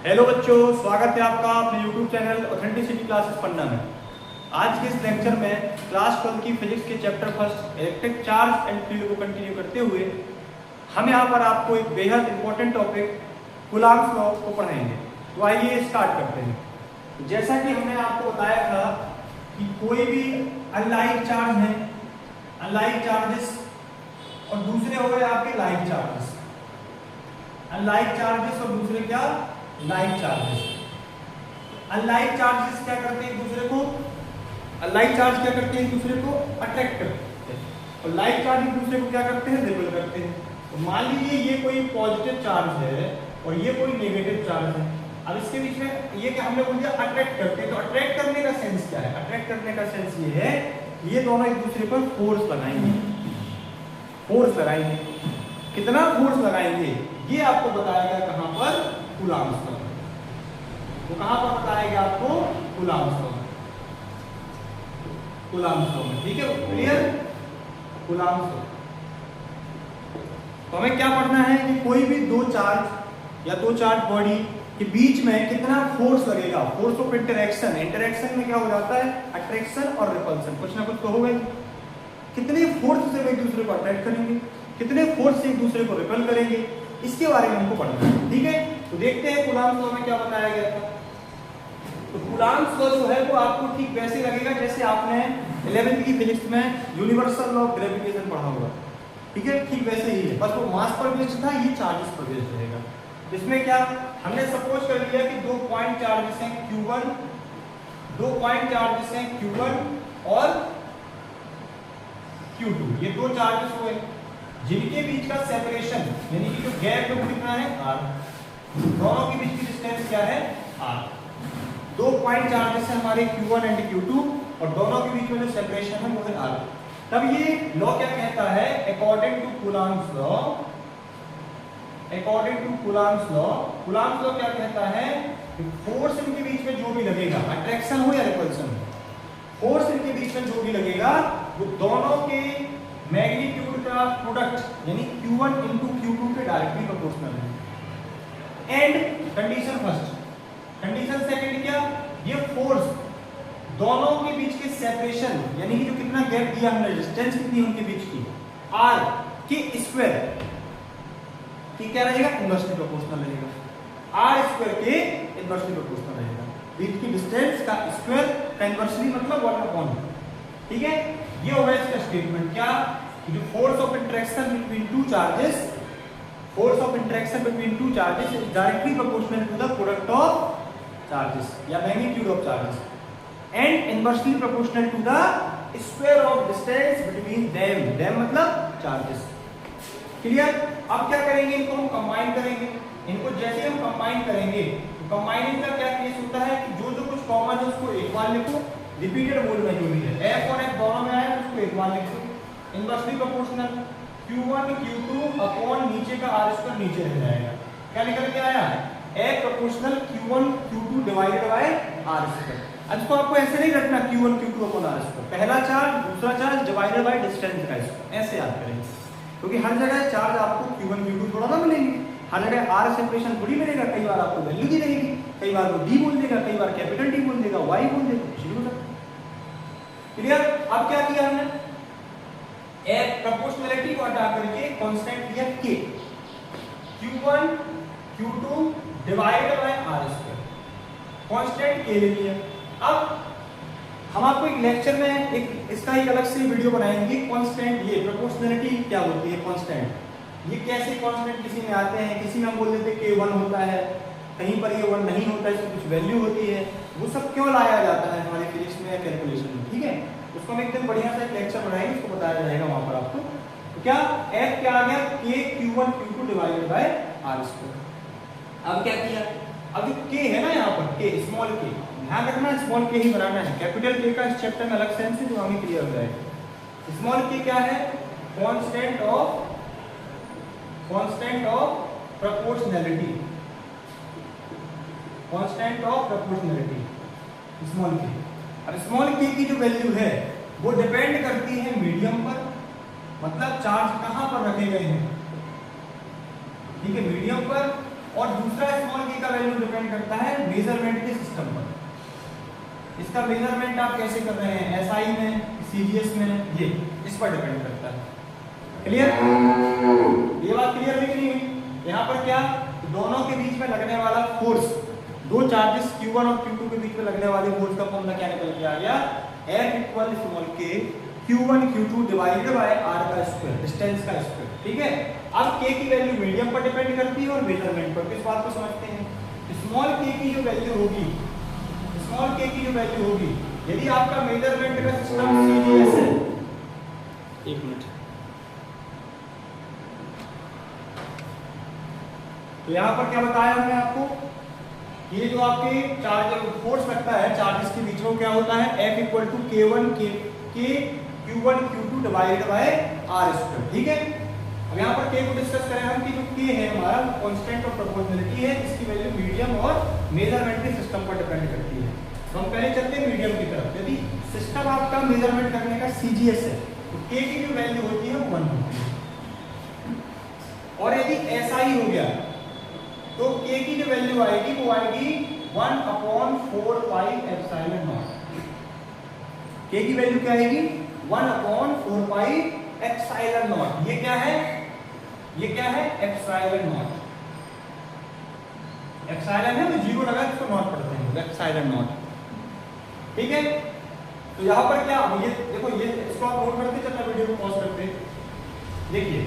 Hello बच्चों, स्वागत है आपका अपने YouTube चैनल ऑथेंटिसिटी क्लासेस पढ़ना में। आज के इस लेक्चर में क्लास 12 की फिजिक्स के chapter first electric charge and field को कंटिन्यू करते हुए हम यहाँ पर आपको एक बेहद इंपॉर्टेंट टॉपिक कूलॉम्स लॉ को पढ़ाएंगे। तो आइए स्टार्ट करते हैं। जैसा कि हमने आपको बताया था कि कोई भी अनलाइक चार्ज है, अनलाइक चार्जेस और दूसरे हो गए आपके लाइक चार्जेस। अनलाइक चार्जेस और दूसरे क्या लाइक चार्जेस। अनलाइक चार्जेस क्या करते हैं एक दूसरे को, अनलाइक चार्ज क्या करते हैं एक दूसरे को अट्रैक्ट करते हैं और लाइक चार्ज एक दूसरे को क्या करते हैं रिपेल करते हैं। तो मान लीजिए ये कोई पॉजिटिव चार्ज है और ये कोई नेगेटिव चार्ज है। अब इसके बीच में ये क्या हमने बोल दिया अट्रैक्ट करते हैं। तो अट्रैक्ट करने का सेंस क्या है? अट्रैक्ट करने का सेंस ये है ये दोनों एक दूसरे पर फोर्स लगाएंगे। फोर्स लगाएंगे, कितना फोर्स लगाएंगे ये आपको बताएगा कहां पर, कूलॉम्स लॉ। वो कहां पर बताएगा आपको, कूलॉम्स लॉ, कूलॉम्स लॉ में। ठीक है, क्लियर? Coulomb's law. तो हमें क्या पढ़ना है कि कोई भी दो चार्ज या दो चार्ज बॉडी के बीच में कितना फोर्स लगेगा। फोर्स ऑफ इंटरेक्शन, इंटरेक्शन में क्या हो जाता है अट्रैक्शन और रिपल्सन, कुछ ना कुछ तो होगा ही। कितने फोर्स से एक दूसरे को अट्रैक्ट करेंगे, कितने फोर्स से एक दूसरे को रिपेल करेंगे, इसके बारे में हमको पढ़ना है। ठीक है, तो देखते हैं कूलॉम्स लॉ में क्या बताया गया था। तो कूलॉम्स लॉ जो है वो आपको ठीक वैसे लगेगा जैसे आपने 11वीं की फिजिक्स में यूनिवर्सल लॉ ऑफ ग्रेविटेशन पढ़ा होगा। ठीक है, ठीक वैसे ही है, बस वो मास पर बेस्ड था, ये चार्जेस पर बेस्ड रहेगा। इसमें क्या हमने सपोज कर लिया कि दो पॉइंट चार्जेस हैं Q1, दो पॉइंट चार्जेस हैं Q1 और Q2, ये दो चार्जेस हुए जिनके बीच का सेपरेशन यानी कि जो गैप है वो कितना है r। दोनों के बीच की डिस्टेंस क्या है r। दो पॉइंट चार्जेस हैं हमारे Q1 एंड Q2 और दोनों के बीच में जो सेपरेशन है वो है r। तब ये लॉ क्या कहता है, according to Coulomb's law, according to Coulomb's law, Coulomb's law क्या कहता है कि फोर्स इनके बीच में जो भी लगेगा, अट्रैक्शन हो या रिपल्सन हो, फोर्स इनके बीच में जो भी लगेगा वो दोनों के मैग्नीट्यूड का प्रोडक्ट यानी Q1 into Q2 के डायरेक्टली प्रोपोर्शनल है। And condition first, condition second क्या, ये फोर्स दोनों के बीच के सेपरेशन यानी कि जो कितना गैप दिया हमने, डिस्टेंस कितनी उनके बीच की r के स्क्वायर की क्या रहेगा, इनवर्सली प्रोपोर्शनल रहेगा। r स्क्वायर के इनवर्सली प्रोपोर्शनल रहेगा। बीच की डिस्टेंस का स्क्वायर का इनवर्सली मतलब 1/। ठीक है, ये होगा इसका स्टेटमेंट क्या, जो force of interaction between two charges, force of interaction between two charges is directly proportional to the product of charges या magnitude of charges and inversely proportional to the square of distance between them. Them मतलब charges. Clear? अब क्या करेंगे, इनको हम combine करेंगे। इनको जैसे हम कंबाइन करेंगे तो कंबाइनिंग का क्या केस होता है कि जो जो कुछ कॉमन है उसको एक बार लिखो, रिपीटेड मोड में जो भी है f और f दोनों में आया उसको एक बार लिखो। Inversely proportional Q1 Q2 upon नीचे का r स्क्वायर नीचे रह जाएगा। क्या निकल के आया, f proportional Q1 Q2 divided by r square. अब इसको आपको ऐसे नहीं रखना Q1 Q2 upon r square, पहला चार्ज दूसरा चार्ज डिवाइडेड बाय डिस्टेंस का स्क्वायर, ऐसे याद करेंगे। क्योंकि हर जगह चार्ज आपको Q1 Q2 थोड़ा ना मिलेंगे, हर जगह r सेपरेशन थोड़ी मिलेगा। कई बार आपको वैल्यू दी रहेगी, कई बार वो d बोल देगा, कई बार कैपिटल D बोल देगा, y बोल देगा, कुछ भी हो सकता है। क्लियर? अब क्या किया हमने, एक प्रोपोर्शनलिटी को हटा करके कांस्टेंट लिया k, Q1 Q2 divided by r square, constant k ले लिया। अब हम आपको एक लेक्चर में एक इसका एक अलग से वीडियो बनाएंगे, कांस्टेंट ये प्रोपोर्शनलिटी क्या होती है, कांस्टेंट ये कैसे कांस्टेंट किसी में आते हैं, किसी में हम बोल देते हैं कि 1 होता है, कहीं पर ये 1 नहीं होता है, इसमें कुछ वैल्यू होती है, वो सब क्यों लाया जाता है हमारे फिजिक्स में या कैलकुलेशन में। ठीक है, उसको हम एकदम बढ़िया सा एक लेक्चर बनाएंगे, उसको बताया जाएगा वहां पर आपको। तो क्या f क्या आ गया, k Q1 Q2 divided by r square. अब क्या किया, अब जो k है ना यहाँ पर k, स्मॉल k, ध्यान रखना स्मॉल k ही बनाना है, कैपिटल K का इस चैप्टर में अलग सेंस है जो हमें क्लियर हो जाएगा। स्मॉल k क्या है, constant of proportionality, constant of proportionality small k। अब स्मॉल k की जो वैल्यू है वो डिपेंड करती है मीडियम पर, मतलब चार्ज कहां पर रखे गए हैं। ठीक है, मीडियम पर, और दूसरा स्मॉल k का वैल्यू डिपेंड करता है मेजरमेंट के सिस्टम पर। इसका मेजरमेंट आप कैसे कर रहे हैं, एसआई में, सीजीएस में, ये इस पर डिपेंड करता है। क्लियर? ये बात क्लियर हुई कि नहीं हुई? यहाँ पर क्या, दोनों के बीच में लगने वाला फोर्स, दो चार्जेस Q1 और Q2 के बीच में लगने वाले फोर्स का फॉर्मूला क्या निकल के आ गया, F equal small k Q1 Q2 divided by r का स्क्वायर, डिस्टेंस का स्क्वायर। ठीक है, अब k की वैल्यू मीडियम पर डिपेंड करती है और मेजरमेंट पर। किस बात को समझते हैं, स्मॉल k की जो वैल्यू होगी, स्मॉल k की जो वैल्यू होगी, यदि आपका मेजरमेंट का सिस्टम सीजीएस है, एक मिनट, तो यहाँ पर क्या बताया हमने आपको, ये जो आपके चार्ज फोर्स लगता है चार्जेस के बीच में, क्या होता है, F equal to K1 Q1 Q2 divided by R square. ठीक है, अब यहाँ पर K को डिस्कस करें हम कि जो K है हमारा कांस्टेंट ऑफ प्रोपोर्शनलिटी है, इसकी वैल्यू मीडियम और मेजरमेंट के सिस्टम पर डिपेंड करती है। तो हम पहले चलते हैं मीडियम की तरफ। यदि सिस्टम आपका मेजरमेंट करने का CGS है तो K की जो वैल्यू होती है वो 1 होती है, और यदि SI हो गया तो k की जो वैल्यू आएगी वो आएगी 1/4 पाई एप्सिलॉन नॉट। k की वैल्यू क्या आएगी, 1/4 पाई एप्सिलॉन नॉट। ये क्या है, ये क्या है, एप्सिलॉन नॉट। एप्सिलॉन है तो जीरो लगा इसको नॉट पढ़ते हैं, एप्सिलॉन नॉट। ठीक है, तो यहाँ पर क्या, ये देखो, ये इसको आप नोट करते चलना, वीडियो को पॉज करते। देखिए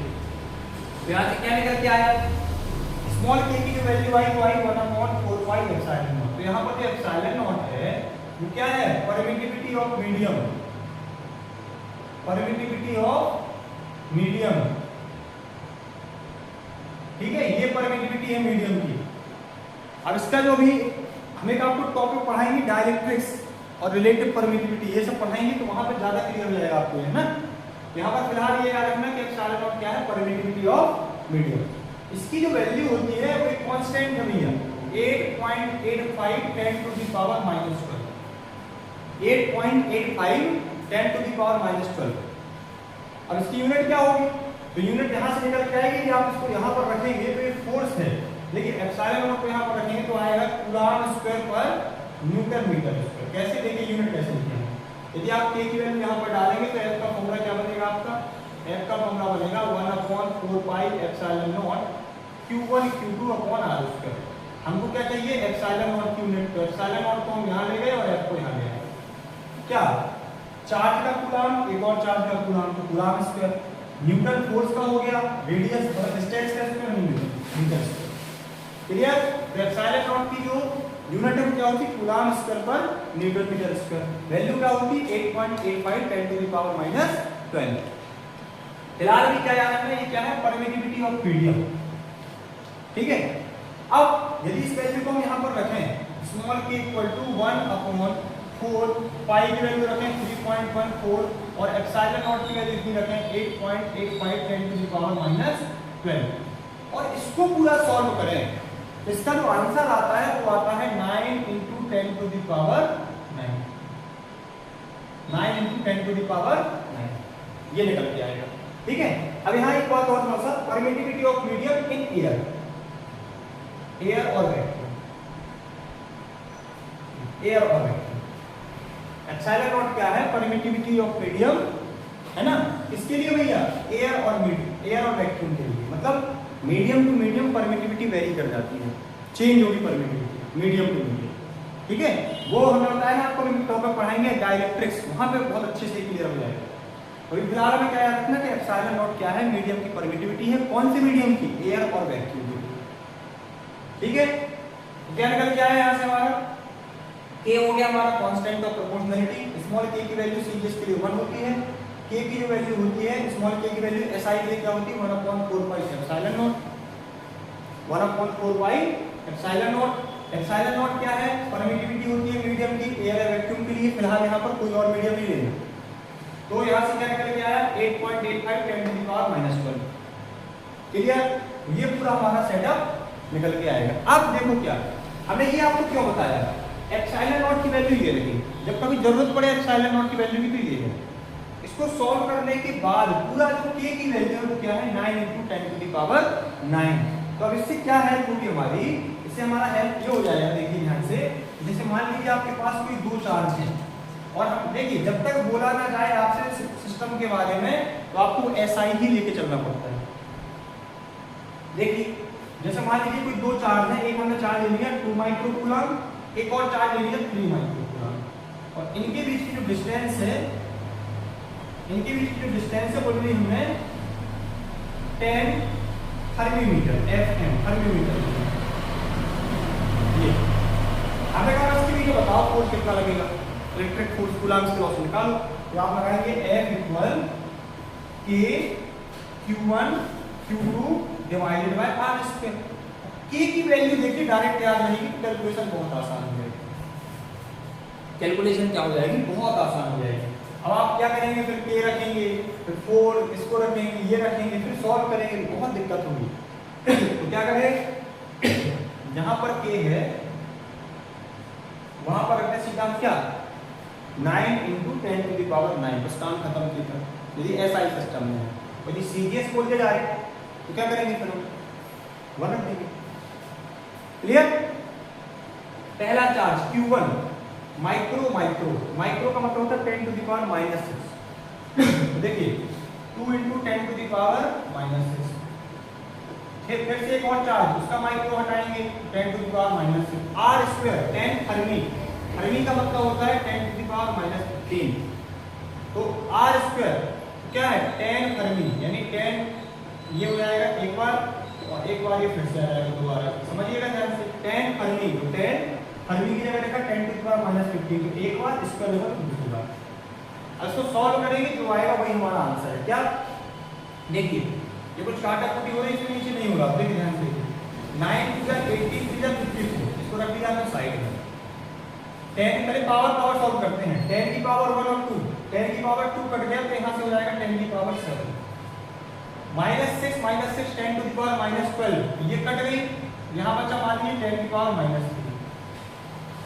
तो यहाँ से क्या निकल के आया, स्मॉल k की जो वैल्यू आई वो आई 1/4 पाई एप्सिलॉन नॉट। तो यहाँ पर जो एप्सिलॉन नॉट है वो क्या है, permittivity of medium, permittivity of medium. ठीक है, ये परमिटिविटी है मीडियम की। अब इसका जो भी हम एक आपको टॉपिक पढ़ाएंगे डाइलेक्ट्रिक्स और रिलेटिव परमिटिविटी, ये सब पढ़ाएंगे तो वहां पर ज्यादा क्लियर हो जाएगा आपको, है ना। यहाँ पर फिलहाल ये याद रखना कि एप्सिलॉन नॉट क्या है, परमिटिविटी ऑफ मीडियम। इसकी जो वैल्यू होती है वो एक कांस्टेंट है भैया, 8.85 10 to the power -12, 8.85 10 to the power -12। अब इसकी यूनिट क्या होगी, तो यूनिट यहां से निकल के आएगी कि आप इसको यहां पर रखेंगे तो ये फोर्स है, लेकिन एप्सिलॉन नॉट को यहां पर रखेंगे तो आएगा कूलॉम स्क्वायर पर न्यूटन मीटर स्क्वायर। कैसे, देखिए यूनिट कैसे लिखेंगे, यदि आप k की वैल्यू यहां पर डालेंगे तो F का फॉर्मूला क्या बनेगा आपका, F का फॉर्मूला बनेगा 1/4 pi epsilon not Q1 Q2 upon R square. हमको क्या चाहिए, एप्सिलॉन नॉट की यूनिट, तो एप्सिलॉन नॉट को हम यहाँ ले गए और F को यहाँ ले आए। क्या, चार्ज का कूलॉम, एक और चार्ज का कूलॉम, तो कूलॉम स्क्वायर, न्यूटन फोर्स का हो गया, रेडियस डिस्टेंस का स्क्वायर, मीटर स्क्वायर। क्लियर? तो एप्सिलॉन नॉट की जो यूनिट है क्या होती है, कूलॉम स्क्वायर पर न्यूटन मीटर स्क्वायर। वैल्यू क्या होती है, 8.85 10 टू द पावर -12। फिलहाल भी क्या याद रखना है, ये क्या है, परमिटिविटी ऑफ मीडियम। ठीक है, अब यदि इस वैल्यू को हम यहाँ पर रखें, स्मॉल k इक्वल टू 1/4, पाई की वैल्यू रखें 3.14 और एप्सिलॉन नॉट की वैल्यू इतनी रखें 8.85 10 टू द पावर -12, और इसको पूरा सॉल्व करें, इसका जो आंसर आता है वो आता है 9 × 10 to the power 9, 9 × 10 to the power 9, ये निकल के आएगा। ठीक है, अब यहाँ एक बात और थोड़ा सा, permittivity of medium in air, air और वैक्यूम, एयर और वैक्यूम। एप्सिलॉन नॉट क्या है, परमिटिविटी ऑफ मीडियम, है ना, इसके लिए भैया एयर और मीडियम, एयर और वैक्यूम के लिए, मतलब medium to medium permittivity vary कर जाती है, चेंज होगी परमिटिविटी मीडियम टू मीडियम। ठीक है, वो हमें बताया ना आपको, टॉपिक पढ़ाएंगे डाइलेक्ट्रिक्स, वहां पे बहुत अच्छे से क्लियर हो जाएगा। अभी फिलहाल हमें क्या याद रखना कि एप्सिलॉन नॉट क्या है, मीडियम की परमिटिविटी है, कौन से मीडियम की, एयर और वैक्यूम की। ठीक है, क्या निकल के आया यहाँ से हमारा, k हो गया हमारा constant of proportionality, small k की वैल्यू सीजीएस के लिए 1 होती है, k की जो वैल्यू होती है, स्मॉल k की वैल्यू SI के लिए क्या होती है, 1/4 pi epsilon not, 1/4 pi epsilon not. Epsilon not क्या है, परमिटिविटी होती है मीडियम की, एयर या वैक्यूम के लिए, फिलहाल यहाँ पर कोई और मीडियम नहीं लेना, तो यहाँ से क्या निकल के आया 8.85 10 टू द पावर -12। क्लियर, ये पूरा हमारा सेटअप निकल के आएगा। अब देखो क्या, हमने ये आपको क्यों बताया, एप्सिलॉन नॉट की वैल्यू ये रही, जब कभी जरूरत पड़े एप्सिलॉन नॉट की वैल्यू की तो ये है। इसको सॉल्व करने के बाद पूरा जो k की वैल्यू है वो क्या है, 9 × 10 टू द पावर 9। तो अब इससे क्या हेल्प होगी हमारी, इससे इससे हमारा हेल्प ये हो जाएगा, देखिए ध्यान से, जैसे मान लीजिए आपके पास कोई दो चार्ज है और हम देखिए जब तक बोला ना जाए आपसे सिस्टम के बारे में तो आपको एसआई ही लेके चलना पड़ता है। देखिए जैसे मान लीजिए कोई दो चार्ज है, एक हमने चार्ज ले लिया 2 माइक्रोकूलम, एक और चार्ज ले लिया 3 माइक्रोकूलम, और इनके बीच की जो डिस्टेंस है, इनके बीच की जो डिस्टेंस है बोल रही हमने 10 थर्मीमीटर, FM थर्मीमीटर। ये हमें कहा इसके बीच बताओ फोर्स कितना लगेगा, इलेक्ट्रिक फोर्स कूलम्ब के लॉ से निकालो, तो आप लगाएंगे F equal K Q1 Q2 divided by R square. K की वैल्यू देखिए डायरेक्ट याद रहेगी, कैलकुलेशन बहुत आसान हो जाएगी, कैलकुलेशन क्या हो जाएगी, बहुत आसान हो जाएगी। अब आप क्या करेंगे, फिर K रखेंगे, फिर 4 इसको रखेंगे, ये रखेंगे, फिर सॉल्व करेंगे, बहुत दिक्कत होगी। तो क्या करें, जहां पर K है वहां पर रखते सीधा क्या 9 × 10⁻⁹, बस काम खत्म किया। यदि SI सिस्टम में है, यदि सीरियस बोलते जा रहे तो क्या करेंगे, फिर 1 रख देंगे। क्लियर। पहला चार्ज Q1 माइक्रो, माइक्रो का मतलब होता है 10⁻⁻⁶। देखिए 2 × 10⁻⁻⁶। फिर से एक और चार्ज, उसका माइक्रो हटाएंगे 10⁻⁻⁶। R स्क्वायर 10 फर्मी, फर्मी का मतलब होता है 10⁻⁻15। तो R स्क्वायर क्या है 10 फर्मी, यानी 10 ये हो जाएगा एक बार, और एक बार ये फिर से आ जाएगा दोबारा, समझिएगा ध्यान से। 10 फर्मी, तो 10 फर्मी की जगह रखा 10⁻⁻15, तो एक बार इसका लेवल दूसरी बार। अब इसको सॉल्व करेंगे जो आएगा वही हमारा आंसर है। क्या देखिए ये कुछ काटा कुटी हो रही है, इसके नीचे नहीं होगा, देखिए ध्यान से। 9 × 18 × 54, इसको रख दिया हमने साइड में। 10 पहले पावर सॉल्व करते हैं, 10 की पावर 1 और 2, 10 की पावर 2 कट गया तो यहाँ से हो जाएगा 10 की पावर 7। -6 10⁻⁻12, ये कट गई, यहाँ बचा मान लीजिए 10⁻⁻3।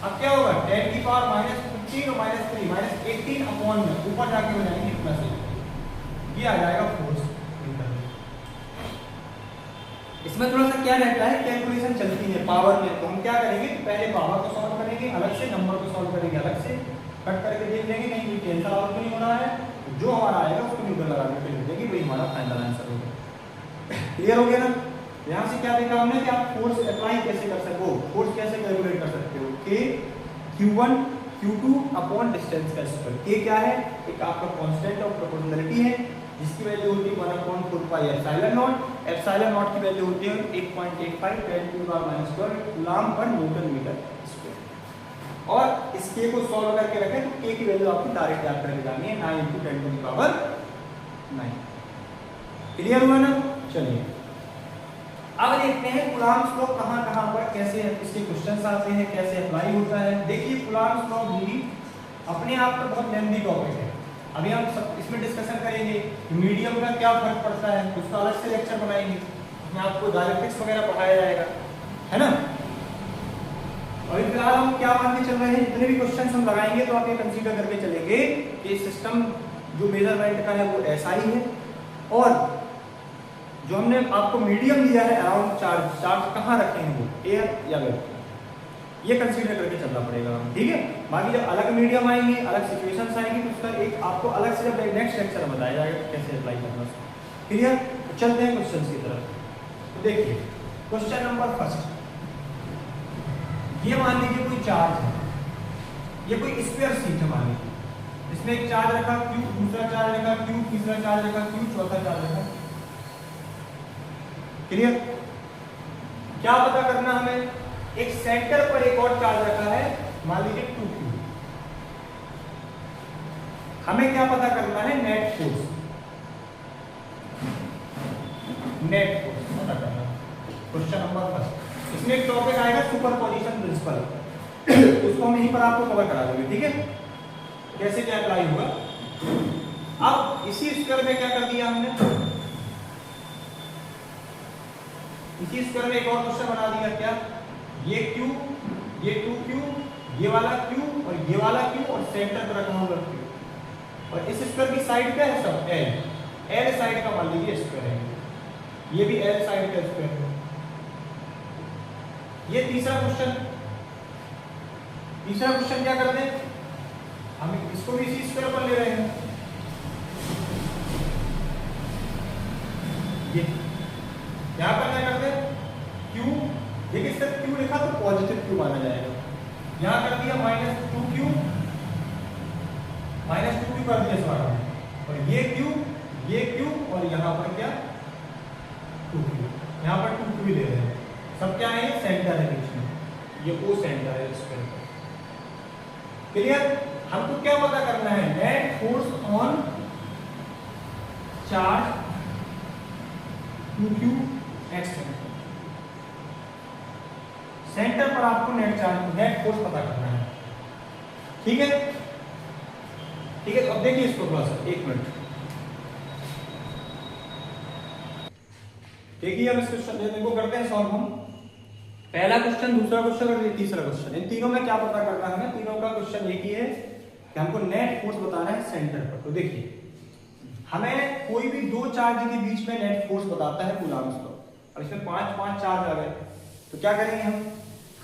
अब क्या होगा 10 की पावर -15 और -3, -18 अपॉन में ऊपर जाके हो जाएंगे +8, ये आ जाएगा फोर्स। इसमें थोड़ा सा क्या रहता है, कैलकुलेशन चलती है पावर में, तो हम क्या करेंगे, पहले पावर को सॉल्व करेंगे अलग से, नंबर को सॉल्व करेंगे अलग से, कट करके देख लेंगे कहीं भी कैंसिल आउट नहीं हो रहा है, जो हमारा आएगा उसको न्यूट्रल लगा के लिख देंगे, वही हमारा फाइनल आंसर होगा। क्लियर हो गया ना। यहाँ से क्या देखा हमने कि आप फोर्स अप्लाई कैसे कर सकते हो, फोर्स कैसे कैलकुलेट कर सकते हो, K Q1 Q2 upon distance का स्क्वायर। K क्या है, एक आपका कांस्टेंट ऑफ प्रोपोर्शनैलिटी है जिसकी वैल्यू होती है 1/4πε0, ε0 की वैल्यू होती है 8.85 10⁻⁻12 कूलम्ब पर न्यूटन मीटर स्क्वायर। और इस K को सॉल्व करके रखें तो K की वैल्यू आपको डायरेक्ट याद करके जानी है 9 × 10⁻9। क्लियर हुआ ना। चलिए अब देखते हैं कूलम्ब लॉ कहां पर कैसे इसके क्वेश्चंस आते हैं, कैसे अप्लाई होता है। देखिए कूलम्ब लॉ भी अपने आप में बहुत लेंथी टॉपिक है, अभी हम सब इसमें डिस्कशन करेंगे, मीडियम का क्या फर्क पड़ता है, उसका अलग से लेक्चर बनाएंगे, उसमें आपको डायरेक्ट्रिक्स वगैरह पढ़ाया जाएगा, है ना। अभी फिलहाल हम क्या मान के चल रहे हैं, जितने भी क्वेश्चंस हम लगाएंगे तो आप ये कंसीडर करके चलेंगे कि सिस्टम जो मेजरमेंट का है वो ऐसा ही है, और जो हमने आपको मीडियम दिया है अराउंड चार्ज कहाँ रखे हैं वो एयर या वेब, ये कंसीडर करके चलना पड़ेगा, ठीक है। बाकी जब अलग मीडियम आएंगे, अलग सिचुएशंस आएंगी तो उसका एक आपको अलग से जब नेक्स्ट लेक्चर बताया जाएगा कैसे अप्लाई करना। क्लियर। तो चलते हैं क्वेश्चंस की तरफ। तो देखिए क्वेश्चन नंबर फर्स्ट, ये मान लीजिए कोई चार्ज है, ये कोई स्क्वायर शीट है मान लीजिए, इसमें एक चार्ज रखा Q, दूसरा चार्ज रखा Q, तीसरा चार्ज रखा Q, चौथा चार्ज रखा। क्लियर। क्या पता करना हमें, एक सेंटर पर एक और चार्ज रखा है मान लीजिए 2Q, हमें क्या पता करना है, नेट फोर्स, नेट फोर्स पता करना। क्वेश्चन नंबर फर्स्ट, इसमें एक टॉपिक आएगा सुपरपोजिशन प्रिंसिपल, उसको हम यहीं पर आपको कवर करा देंगे, ठीक है, कैसे क्या अप्लाई होगा। अब इसी स्क्वायर में क्या कर दिया हमने, इसी स्क्वायर में एक और क्वेश्चन बना दिया, क्या, ये Q, ये 2Q, ये वाला Q और ये वाला Q और सेंटर पर रखा हुआ Q, और इस स्क्वायर की साइड क्या है सब L, L साइड का मान लीजिए स्क्वायर है, ये भी L साइड का स्क्वायर है। ये तीसरा क्वेश्चन क्या करते हैं, हम इसको भी इसी स्क्वायर पर ले रहे हैं। ये यहां पर क्या करते हैं, क्यू, देखिए सिर्फ क्यू लिखा तो पॉजिटिव क्यू माना जाएगा। यहां कर दिया -2q कर दिया इस बार, और ये क्यू और यहां पर क्या 2q, यहां पर 2q ले रहे हैं। सब क्या है, सेंटर है बीच में, ये ओ सेंटर है स्क्वायर का। क्लियर। हमको क्या पता करना है, net force on charge 2q x centre पर आपको नेट फोर्स पता करना है। ठीक है, तो अब देखिए इसको थोड़ा सा, एक मिनट देखिए। अब इस क्वेश्चन को करते हैं सॉल्व हम। पहला क्वेश्चन, दूसरा क्वेश्चन और तीसरा क्वेश्चन, इन तीनों में क्या पता करना है हमें। तीनों का क्वेश्चन एक ही है कि हमको नेट फोर्स बताना है सेंटर पर। तो देखिए, हमें कोई भी दो चार्ज के बीच में नेट फोर्स बताता है कूलम्ब्स लॉ, और इसमें 5 चार्ज आ गए। तो क्या करेंगे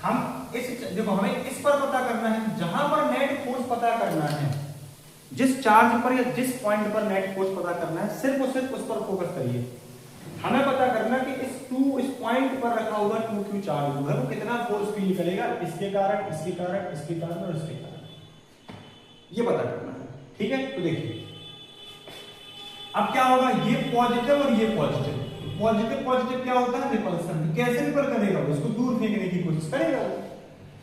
हम इस, देखो हमें इस पर पता करना है, जहां पर नेट फोर्स पता करना है, जिस चार्ज पर या जिस पॉइंट पर नेट फोर्स पता करना है, सिर्फ और सिर्फ उस पर फोकस करिए। हमें पता करना कि इस पॉइंट पर रखा हुआ 2q चार्ज जो है वो कितना फोर्स फील करेगा, इसके कारण, इसके कारण, इसके कारण और इसके कारण, ये पता करना है। ठीक है, तो देखिए अब क्या होगा, ये पॉजिटिव और ये पॉजिटिव, पॉजिटिव क्या होता है, रिपल्सन। कैसे रिपल करेगा, इसको दूर फेंकने की कोशिश करेगा।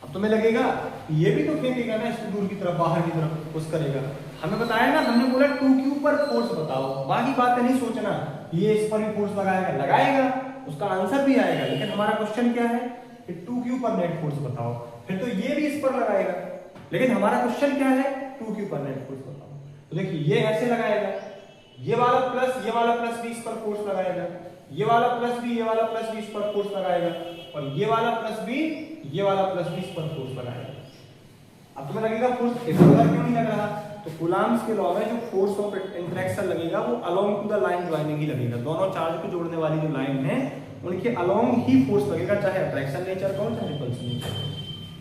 अब तुम्हें लगेगा ये भी तो फेंकेगा ना, इसको दूर की तरफ, बाहर की तरफ कोशिश करेगा। हमें बताया ना, हमने बोला 2q पर फोर्स बताओ, बाकी बातें नहीं सोचना, ये इस पर भी फोर्स लगाएगा, उसका आंसर भी आएगा। लेकिन हमारा क्वेश्चन क्या है कि 2q पर नेट फोर्स बताओ, फिर तो ये भी इस पर लगाएगा, लेकिन हमारा क्वेश्चन क्या है, 2q पर नेट फोर्स बताओ। तो देखिए ये ऐसे लगाएगा, ये वाला प्लस भी इस पर फोर्स लगाएगा, ये वाला प्लस भी इस पर फोर्स लगाएगा, और ये वाला प्लस भी इस पर फोर्स लगाएगा। अब तुम्हें लगेगा फोर्स इधर क्यों नहीं लग रहा, तो कूलम्ब्स के लॉ में जो फोर्स ऑफ इंटरेक्शन लगेगा वो along to the line joining ही लगेगा। दोनों चार्ज को जोड़ने वाली जो लाइन है उनके अलोंग ही फोर्स लगेगा, चाहे अट्रैक्शन नेचर का हो चाहे रिपल्सन नेचर का।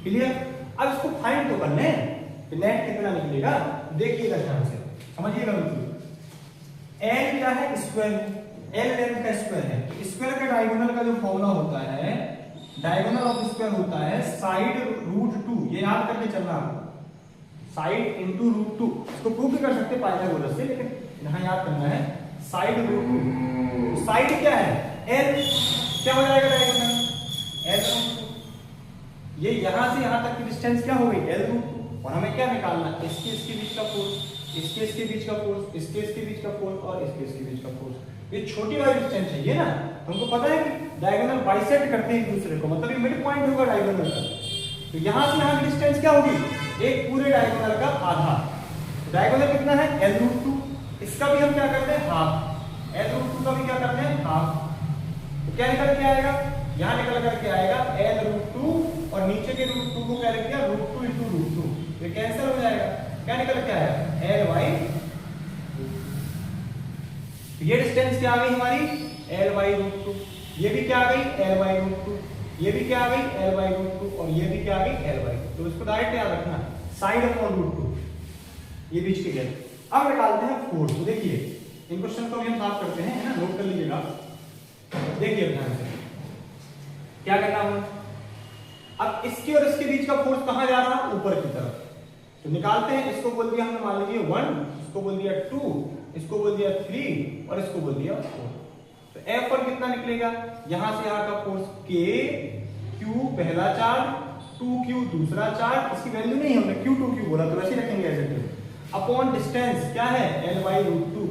क्लियर। अब इसको फाइंड तो करना है कि नेट कितना निकलेगा। देखिएगा ध्यान से, समझिएगा बिल्कुल। L क्या है, स्क्वायर, L लेंथ का स्क्वायर है। तो स्क्वायर का डायगोनल का जो फॉर्मूला होता है, डायगोनल ऑफ स्क्वायर होता है साइड √2, ये याद करके चलना, साइड इनटू √2। इसको प्रूव भी कर सकते हैं पाइथागोरस से, लेकिन यहां याद करना है साइड √2। साइड क्या है, L, क्या हो जाएगा डायगोनल, L√2। ये यहां से यहां तक की डिस्टेंस क्या हो गई, L√2, और हमें क्या निकालना, इसके बीच का फोर्स, इसके बीच का फोर्स, इसके बीच का फोर्स और इसके बीच का फोर्स। ये छोटी वाली डिस्टेंस है ये ना, हमको पता है कि डायगोनल बाइसेक्ट करते हैं एक दूसरे को, मतलब ये मिड पॉइंट होगा डायगोनल का। तो यहां से यहां की डिस्टेंस क्या होगी, एक पूरे डायगोनल का आधा। डायगोनल कितना है, L√2, इसका भी हम क्या करते हैं, हाफ, L√2 का भी क्या करते हैं, हाफ। तो क्या निकल के आएगा, यहां निकल करके आएगा L√2, और नीचे के √2 को क्या लिख दिया, √2 × √2, ये कैंसिल हो जाएगा। क्या निकल के आएगा, L/√2। ये डिस्टेंस क्या आ गई हमारी, L/√2, ये भी क्या आ गई, L/√2, ये भी क्या आ गई, L/√2, और ये भी क्या आ गई, L/2। तो इसको डायरेक्ट याद रखना, साइड अपॉन √2, ये बीच के गए। अब निकालते हैं फोर्स। तो देखिए इन क्वेश्चन को भी हम साफ करते हैं, है ना, नोट कर लीजिएगा। देखिए ध्यान से क्या करना है, अब इसके और इसके बीच का फोर्स कहां जा रहा है, ऊपर की तरफ। तो निकालते हैं, इसको बोल दिया हमने, मान लीजिए 1, इसको बोल दिया 2, इसको बोल दिया 3, और इसको बोल दिया 4। तो F पर कितना निकलेगा, यहां से यहां का फोर्स K, Q पहला चार्ज, 2Q दूसरा चार्ज, इसकी वैल्यू नहीं हमने Q 2Q बोला तो वैसे रखेंगे as it is, upon distance क्या है, L/√2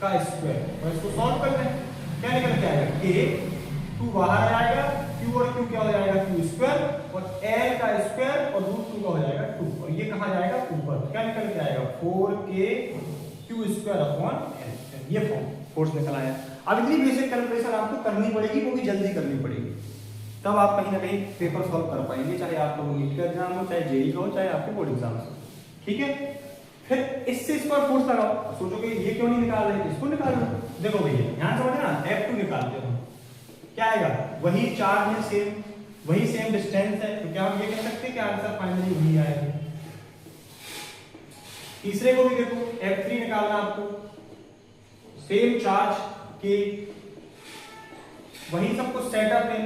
का स्क्वायर। और इसको सॉल्व करते हैं, क्या निकल के आएगा, K, 2 बाहर आएगा, Q और Q क्या हो जाएगा, Q स्क्वायर, और L का स्क्वायर और √2 का हो जाएगा 2, और ये कहां जाएगा, ऊपर। क्या निकल के आएगा, 4K² अपॉन L। ये फोर्स निकल आया। अब इतनी बेसिक कैलकुलेशन आपको करनी पड़ेगी, वो भी जल्दी करनी पड़ेगी, तब आप कहीं ना कहीं पेपर सॉल्व कर पाएंगे, चाहे आपका नीट का एग्जाम हो, चाहे जेईई का हो, चाहे आपके बोर्ड एग्जाम हो। ठीक है, फिर इससे इस पर फोर्स लगाओ। सोचोगे ये क्यों नहीं निकाल रहे, इसको निकाल लो। देखो भैया यहां समझना, F2 निकालते हो, क्या आएगा, वही चार्ज है सेम, वही सेम डिस्टेंस है, तो क्या हम ये कह सकते हैं कि आंसर फाइनली वही आएगा। तीसरे को भी देखो, F3 निकालना आपको, सेम चार्ज के, वही सब कुछ सेटअप है,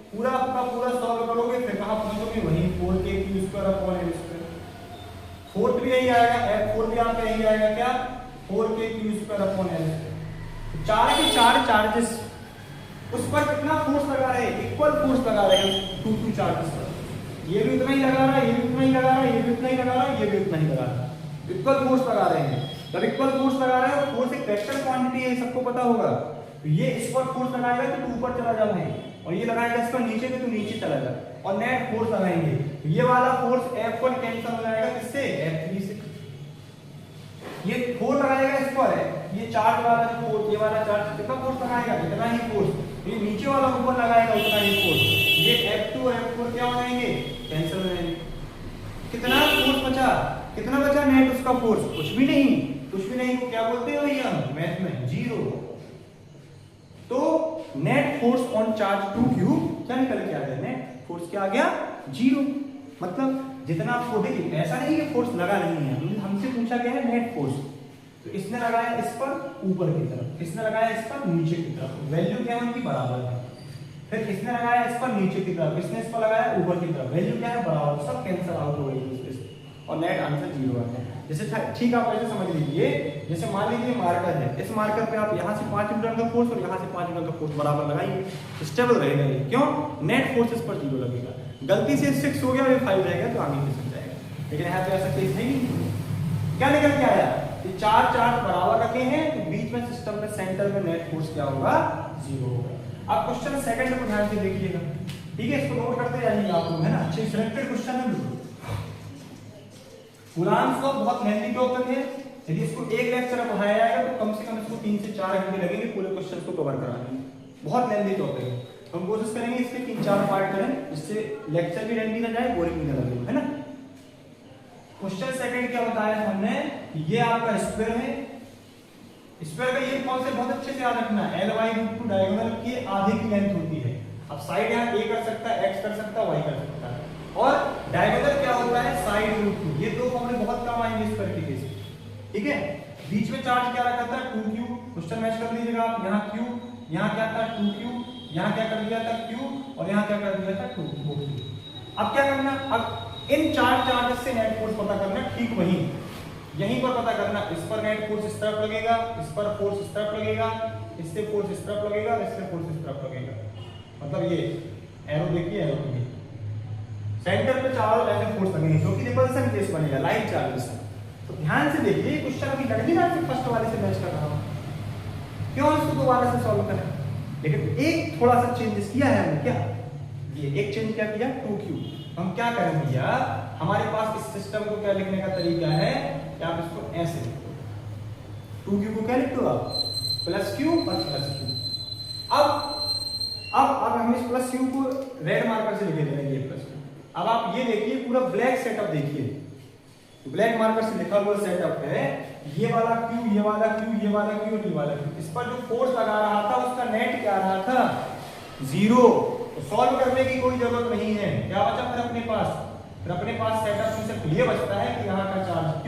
पूरा आपका पूरा सॉल्व करोगे फिर कहां पहुंचोगे, वही 4k² फोर्थ भी यही आएगा, F4 भी आपका यही आएगा, क्या 4k²/L²। चार के चार चार्जेस उस पर कितना फोर्स लगा रहे हैं, इक्वल फोर्स लगा रहे हैं 2 चार्जेस पर। ये भी उतना ही लगा रहा है, ये भी उतना ही लगा रहा है, ये भी उतना ही लगा रहा है, ये भी उतना ही लगा रहा है, इक्वल फोर्स लगा रहे हैं। जब इक्वल फोर्स लगा रहे हैं, फोर्स एक वेक्टर क्वांटिटी है, सबको पता होगा। तो ये इस पर फोर्स लगाएगा तो ऊपर चला जाए, और ये लगाएगा इस पर नीचे तो नीचे चला जाए, और नेट फोर्स लगाएंगे तो ये वाला फोर्स F1 कैंसिल हो जाएगा किससे, F3 से। ये 4 लगाएगा इस पर है, ये चार्ज वाला जो फोर्स, ये वाला चार्ज कितना फोर्स लगाएगा, इतना ही फोर्स, ये नीचे वाला ऊपर लगाएगा उतना ही फोर्स। ये F2 और F4 क्या हो जाएंगे, कैंसिल हो जाएंगे। कितना फोर्स बचा, कितना बचा नेट उसका फोर्स, कुछ भी नहीं, कुछ भी नहीं। क्या बोलते हैं भैया मैथ में, 0। तो net force on charge 2q क्या निकल के आ गया, नेट फोर्स क्या आ गया, 0। मतलब जितना आपको देखिए, ऐसा नहीं कि फोर्स लगा नहीं है, हमसे पूछा गया है नेट फोर्स, तो इसने लगाया इस पर ऊपर की तरफ, इसने लगाया इस पर नीचे की तरफ, वैल्यू क्या है उनकी बराबर है। फिर इसने लगाया इस पर नीचे की तरफ, इसने इस पर लगाया ऊपर की तरफ, वैल्यू क्या है बराबर, सब कैंसिल आउट हो गई इससे, और नेट आंसर 0 आता है। जैसे ठीक आप ऐसे समझ लीजिए, जैसे मान लीजिए मार्कर है, इस मार्कर पे आप यहाँ से 5 न्यूटन का फोर्स और यहाँ से 5 न्यूटन का फोर्स बराबर लगाइए, स्टेबल रहेगा ये। क्यों, नेट फोर्स इस पर 0 लगेगा। गलती से 6 हो गया और ये 5 रहेगा तो आगे खिसक जाएगा, लेकिन यहाँ पे ऐसा केस नहीं। क्या निकल के आया, ये 4 चार्ज बराबर रखे हैं, तो बीच में सिस्टम में सेंटर में नेट फोर्स क्या होगा, 0 होगा। अब क्वेश्चन सेकंड को ध्यान से देखिएगा, ठीक है, इसको नोट करते जाइएगा आप लोग, है ना, अच्छे सिलेक्टेड क्वेश्चन है बिल्कुल। कूलॉम्स लॉ बहुत लेंथी टॉपिक है, यदि इसको एक लेक्चर में पढ़ाया जाएगा तो कम से कम इसको 3 से 4 घंटे लगेंगे पूरे क्वेश्चन को कवर कराने में। बहुत लेंथी टॉपिक है, हम कोशिश करेंगे इसके 3-4 पार्ट करें, जिससे लेक्चर भी लेंथी ना जाए, बोरिंग भी ना लगे, है ना। क्वेश्चन सेकंड क्या बताया हमने, ये आपका स्क्वायर है, स्क्वायर का ये कॉन्सेप्ट बहुत अच्छे से याद रखना है, Ly/2 डायगोनल की आधे की लेंथ होती है। अब साइड यहाँ a कर सकता है, x कर सकता है, y कर सकता है, और डायगोनल क्या होता है, साइड√2। ये दो फॉर्मूले बहुत काम आएंगे स्क्वायर के केस, ठीक है। बीच में चार्ज क्या रखा था, 2q, क्वेश्चन मैच कर लीजिएगा आप, यहाँ q, यहाँ क्या था 2q, यहाँ क्या कर दिया था q, और यहाँ क्या कर दिया था 2q। अब क्या करना, अब इन 4 चार्जेस से नेट फोर्स पता करना, ठीक वही यहीं पर पता करना, इस पर नेट फोर्स इस तरफ लगेगा, इस पर फोर्स इस तरफ लगेगा, इससे फोर्स इस तरफ लगेगा, इससे फोर्स इस तरफ लगेगा। मतलब ये एरो देखिए, एरो देखिए, सेंटर पे चारों ऐसे फोर्स लगेंगे, जो कि रिपल्सन केस बनेगा, लाइन चार्जेस। तो ध्यान से देखिए, क्वेश्चन अभी लग नहीं रहा है फर्स्ट वाले से मैच कर रहा हूं, क्यों इसको दोबारा से सॉल्व करें, लेकिन एक थोड़ा सा चेंजेस किया है हमने। क्या ये एक चेंज क्या किया, 2q। हम क्या करें भैया, हमारे पास इस सिस्टम को क्या लिखने का तरीका है कि आप इसको ऐसे लिखो, 2q को क्या लिखते हो आप, +q और +q। अब हम इस +q को रेड मार्कर से लिखे दे रहे हैं, ये +q। अब आप ये देखिए, पूरा ब्लैक सेटअप देखिए, ब्लैक मार्कर से लिखा हुआ सेटअप है, ये वाला q, ये वाला q, ये वाला q और ये वाला q। इस पर जो फोर्स लगा रहा था उसका नेट क्या आ रहा था, 0। तो सॉल्व करने की कोई जरूरत नहीं है। क्या बचा फिर अपने पास, सेटअप में सिर्फ ये बचता है कि यहाँ का चार्ज q,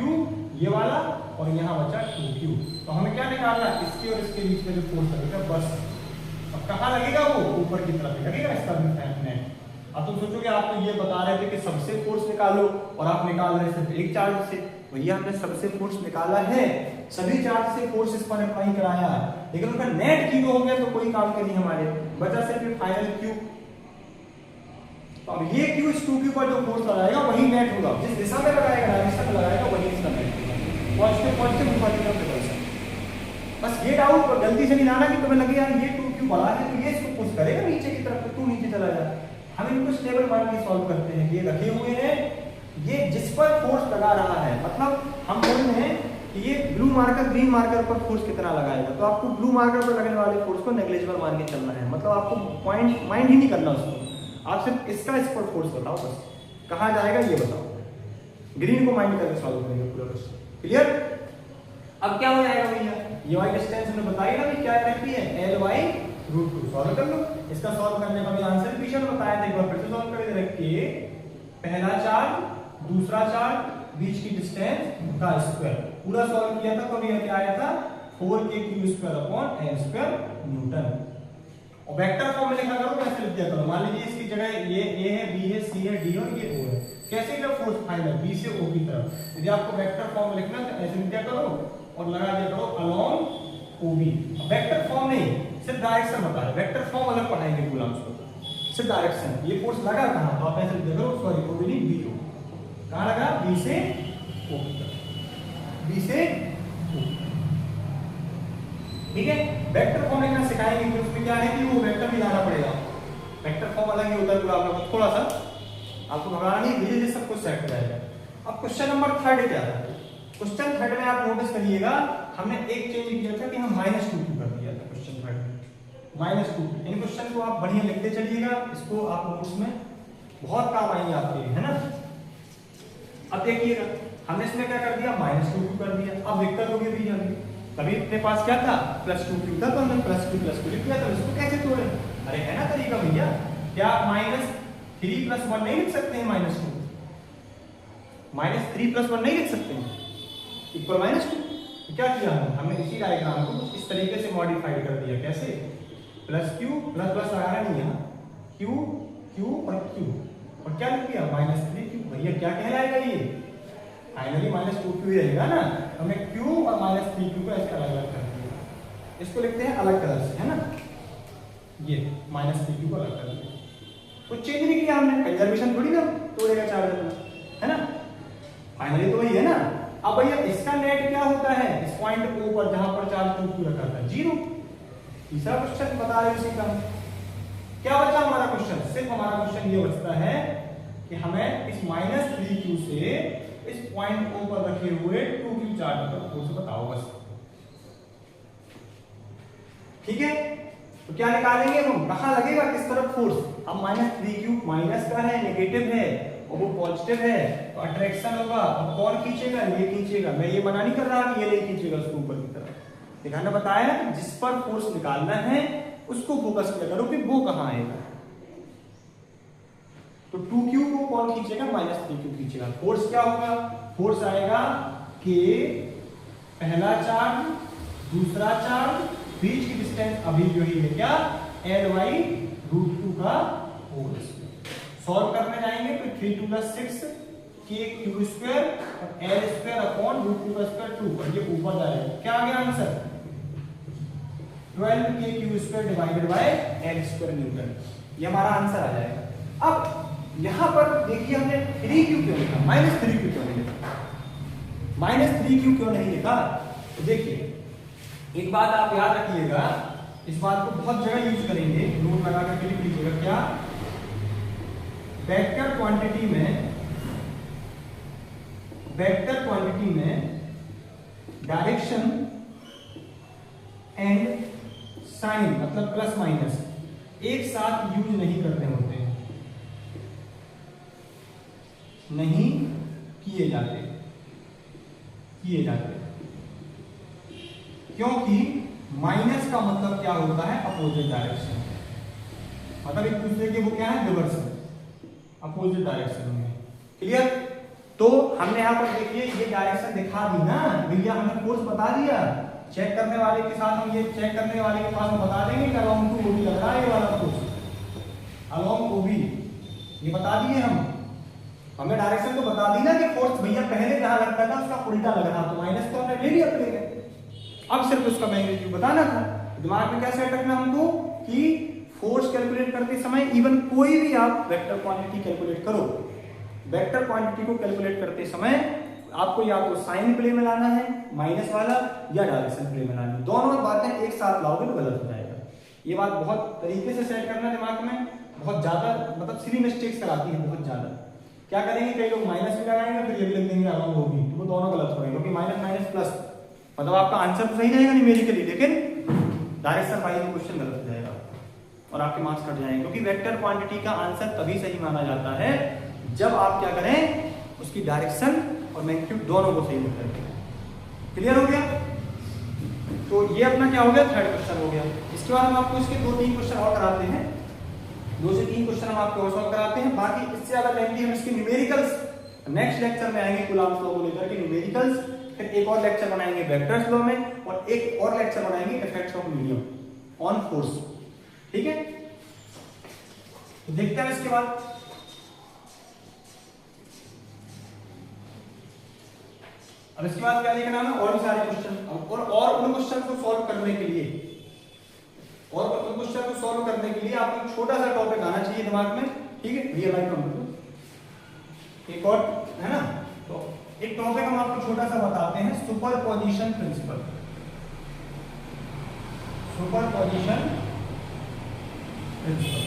ये वाला, और यहाँ बचा 2q। तो हमें क्या निकालना, इसके और इसके बीच में जो फोर्स लगेगा, बस। अब कहाँ लगेगा, वो ऊपर की तरफ लगेगा इसका नेट। अब तुम सोचोगे, आप तो ये बता रहे थे कि सबसे फोर्स निकालो, और आप निकाल रहे सिर्फ एक चार्ज से। भैया हमने सबसे फोर्स निकाला है, सभी चार्ज से फोर्स इस पर अप्लाई कराया, लेकिन उनका नेट 0 हो गया तो कोई काम का नहीं हमारे, बचा सिर्फ फाइनल q। तो अब ये q इस 2q पर जो फोर्स लगाएगा वही नेट होगा, जिस दिशा में लगाएगा, डायरेक्शन लगाएगा, वही इसका नेट होगा। Positive reverse. बस ये डाउट जल्दी से नहीं लाना कि तुम्हें लगे यार ये 2q बड़ा है तो ये इसको पुश करेगा नीचे की तरफ, तो तू नीचे चला जा। हम इनको स्टेबल मान के सॉल्व करते हैं, ये रखे हुए हैं, ये जिस पर फोर्स लगा रहा है, मतलब हम बोल रहे हैं कि ये ब्लू मार्कर ग्रीन मार्कर पर फोर्स कितना लगाएगा, तो आपको ब्लू मार्कर पर लगने वाले फोर्स को नेग्लिजिबल मान के चलना है। मतलब आपको पॉइंट माइंड ही नहीं करना उसको, आप सिर्फ इसका इस पर फोर्स बताओ, बस कहाँ जाएगा ये बताओ, ग्रीन को माइंड करके सॉल्व करेंगे पूरा क्वेश्चन। क्लियर। अब क्या हो जाएगा भैया, ये वाई डिस्टेंस हमने बताई ना कि क्या रहती है, Ly √2 सॉल्व कर लो। इसका सॉल्व करने का भी आंसर पीछे बताया था, एक बार फिर से सॉल्व करके रखिए। पहला चार्ज दूसरा चार्ज बीच की डिस्टेंस का स्क्वायर, पूरा सॉल्व किया था तो ये क्या आया था 4kq² न्यूटन। और वेक्टर फॉर्म में लिखा करो, कैसे लिख दिया करो, मान लीजिए इसकी जगह ये A है, B है, C है, D और ये O है, कैसे क्या फोर्स फाइंड है B से O की तरफ। यदि आपको वेक्टर फॉर्म में लिखना है ऐसे लिख दिया करो और लगा दिया करो अलोंग OB। वेक्टर फॉर्म नहीं, सिर्फ डायरेक्शन बता रहे, वेक्टर फॉर्म अलग पढ़ाएंगे कूलम्स को, सिर्फ डायरेक्शन। ये फोर्स लगा कहां, तो आप ऐसे लिख दिया करो, सॉरी OB नहीं BO, कहां लगा B से O की तरफ, B से O। ठीक है, वेक्टर फॉर्म लिखना सिखाएंगे कि उसमें क्या है कि वो वेक्टर भी लाना पड़ेगा। वेक्टर फॉर्म अलग ही होता है, आप लोगों को थोड़ा सा आपको घबराना नहीं, धीरे धीरे सब कुछ सेट हो जाएगा। अब क्वेश्चन नंबर 3 क्या था, क्वेश्चन 3 में आप नोटिस करिएगा हमने एक चेंज किया था कि हम -2 कर दिया था क्वेश्चन 3 में, -2। इन क्वेश्चन को आप बढ़िया लिखते चलिएगा, इसको आप नोट्स में बहुत काम आएंगे आपके, है ना। अब देखिएगा हमने इसमें क्या कर दिया, -2 कर दिया। अब दिक्कत होगी भी जल्दी, तभी अपने पास क्या था +2 था, तो हमने +2 लिख दिया। तो इसको कैसे तोड़े, अरे है ना तरीका भैया, क्या -3 + 1 नहीं लिख सकते हैं, -2 -3 + 1 नहीं लिख सकते हैं इक्वल -2। तो क्या किया हमने इसी डायग्राम को कुछ इस तरीके से मॉडिफाई कर दिया, कैसे +q प्लस लगाना नहीं है, q q और q और क्या लिख दिया -3q। भैया क्या कहलाएगा ये, फाइनली -2q ही रहेगा ना। हमने q और -3q को ऐसे अलग अलग कर दिया, इसको लिखते हैं अलग कलर से, है ना, ये -3q को अलग कर दिया, कुछ चेंज नहीं किया हमने, कंजर्वेशन थोड़ी ना तोड़ेगा चार्ज अपना, है ना, फाइनली तो वही है ना। अब भैया इसका नेट क्या होता है, इस पॉइंट O पर जहां पर चार्ज 2q रखा था 0। तीसरा क्वेश्चन बता रहे उसी का, क्या बचा हमारा क्वेश्चन, सिर्फ हमारा क्वेश्चन ये बचता है कि हमें इस -3q से इस पॉइंट O पर रखे हुए 2q चार्ज का फोर्स बताओ बस। ठीक है, तो क्या निकालेंगे हम, कहां लगेगा किस तरफ फोर्स। अब -3q माइनस का है, नेगेटिव है और वो पॉजिटिव है, तो अट्रैक्शन होगा। अब कौन खींचेगा, ये खींचेगा। मैं ये मना नहीं कर रहा कि ये नहीं खींचेगा उसको ऊपर की तरफ, दिखाना बताया ना, जिस पर फोर्स निकालना है उसको फोकस किया करो कि वो कहां आएगा। तो 2q को कौन खींचेगा, -3q खींचेगा। फोर्स क्या होगा, फोर्स आएगा कि पहला चार्ज दूसरा चार्ज बीच की डिस्टेंस अभी जो ही है क्या L/√2 का होल स्क्वायर। सॉल्व करने जाएंगे तो 3 2 + 6 kq² और L² /√2 और ये ऊपर जाएगा, क्या आ गया answer 12kq² divided by L² Newton, ये हमारा आंसर आ जाएगा। अब यहां पर देखिए हमने 3q क्यों लिखा, -3q क्यों नहीं लिखा, -3q क्यों नहीं लिखा। तो देखिए एक बात आप याद रखिएगा, इस बात को बहुत जगह यूज करेंगे, नोट लगा कर लिख लीजिएगा, क्या वेक्टर क्वांटिटी में डायरेक्शन एंड साइन मतलब प्लस माइनस एक साथ यूज नहीं करते होते हैं, नहीं किए जाते, क्योंकि माइनस का मतलब क्या होता है, अपोजिट डायरेक्शन, मतलब एक दूसरे के वो क्या है रिवर्स है, अपोजिट डायरेक्शन में। क्लियर। तो हमने यहां पर देखिए ये डायरेक्शन दिखा दी ना भैया, हमने फोर्स बता दिया। चेक करने वाले के साथ हम ये चेक करने वाले के पास हम बता देंगे कि अलोंग टू OB लग रहा है, ये वाला फोर्स अलोंग OB ये बता दिए हमने डायरेक्शन तो बता दी ना कि फोर्स भैया पहले जहां लगता था उसका उल्टा लग रहा, तो माइनस तो हमने ले लिया अपने, अब सिर्फ उसका मैग्नीट्यूड बताना था। दिमाग में क्या सेट रखना हमको कि फोर्स कैलकुलेट करते समय इवन कोई भी आप वेक्टर क्वांटिटी कैलकुलेट करो, वेक्टर क्वांटिटी को कैलकुलेट करते समय आपको या तो साइन प्ले में लाना है माइनस वाला या डायरेक्शन प्ले में लाना है, दोनों बातें एक साथ लाओगे तो गलत हो जाएगा। ये बात बहुत तरीके से सेट करना दिमाग में, बहुत ज्यादा मतलब सिली मिस्टेक्स कराती है बहुत ज्यादा। क्या करेंगे, कई लोग माइनस भी लगाएंगे फिर ये भी लिख देंगे अलोंग होगी, तो वो दोनों गलत हो गए, क्योंकि माइनस माइनस प्लस मतलब आपका आंसर तो सही रहेगा न्यूमेरिकली, लेकिन डायरेक्शन वाइज क्वेश्चन गलत हो जाएगा और आपके मार्क्स कट जाएंगे। क्योंकि वेक्टर क्वांटिटी का आंसर तभी सही माना जाता है जब आप क्या करें, उसकी डायरेक्शन और मैग्नीट्यूड दोनों को सही लिख करके। क्लियर हो गया। तो ये अपना क्या हो गया, थर्ड क्वेश्चन हो गया। इसके बाद हम आपको इसके 2-3 क्वेश्चन और कराते हैं, 2 से 3 क्वेश्चन हम आपको और सॉल्व कराते हैं। बाकी इससे ज्यादा लेंथी हम इसके न्यूमेरिकल्स नेक्स्ट लेक्चर में आएंगे, कूलम्ब्स लॉ को लेकर के न्यूमेरिकल्स, फिर एक और लेक्चर बनाएंगे वेक्टर्स लॉ में, और एक और लेक्चर बनाएंगे effects of medium on force. ठीक है, तो देखते हैं इसके बाद। अब इसके बाद क्या देखना है, और भी सारे क्वेश्चन, और उन क्वेश्चन को सॉल्व करने के लिए, और उन क्वेश्चन को सॉल्व करने के लिए आपको छोटा सा टॉपिक आना चाहिए दिमाग में। ठीक है, रियल लाइफ कंप्यूटर एक और है ना, तो एक टॉपिक हम आपको छोटा सा बताते हैं, superposition principle. Superposition principle,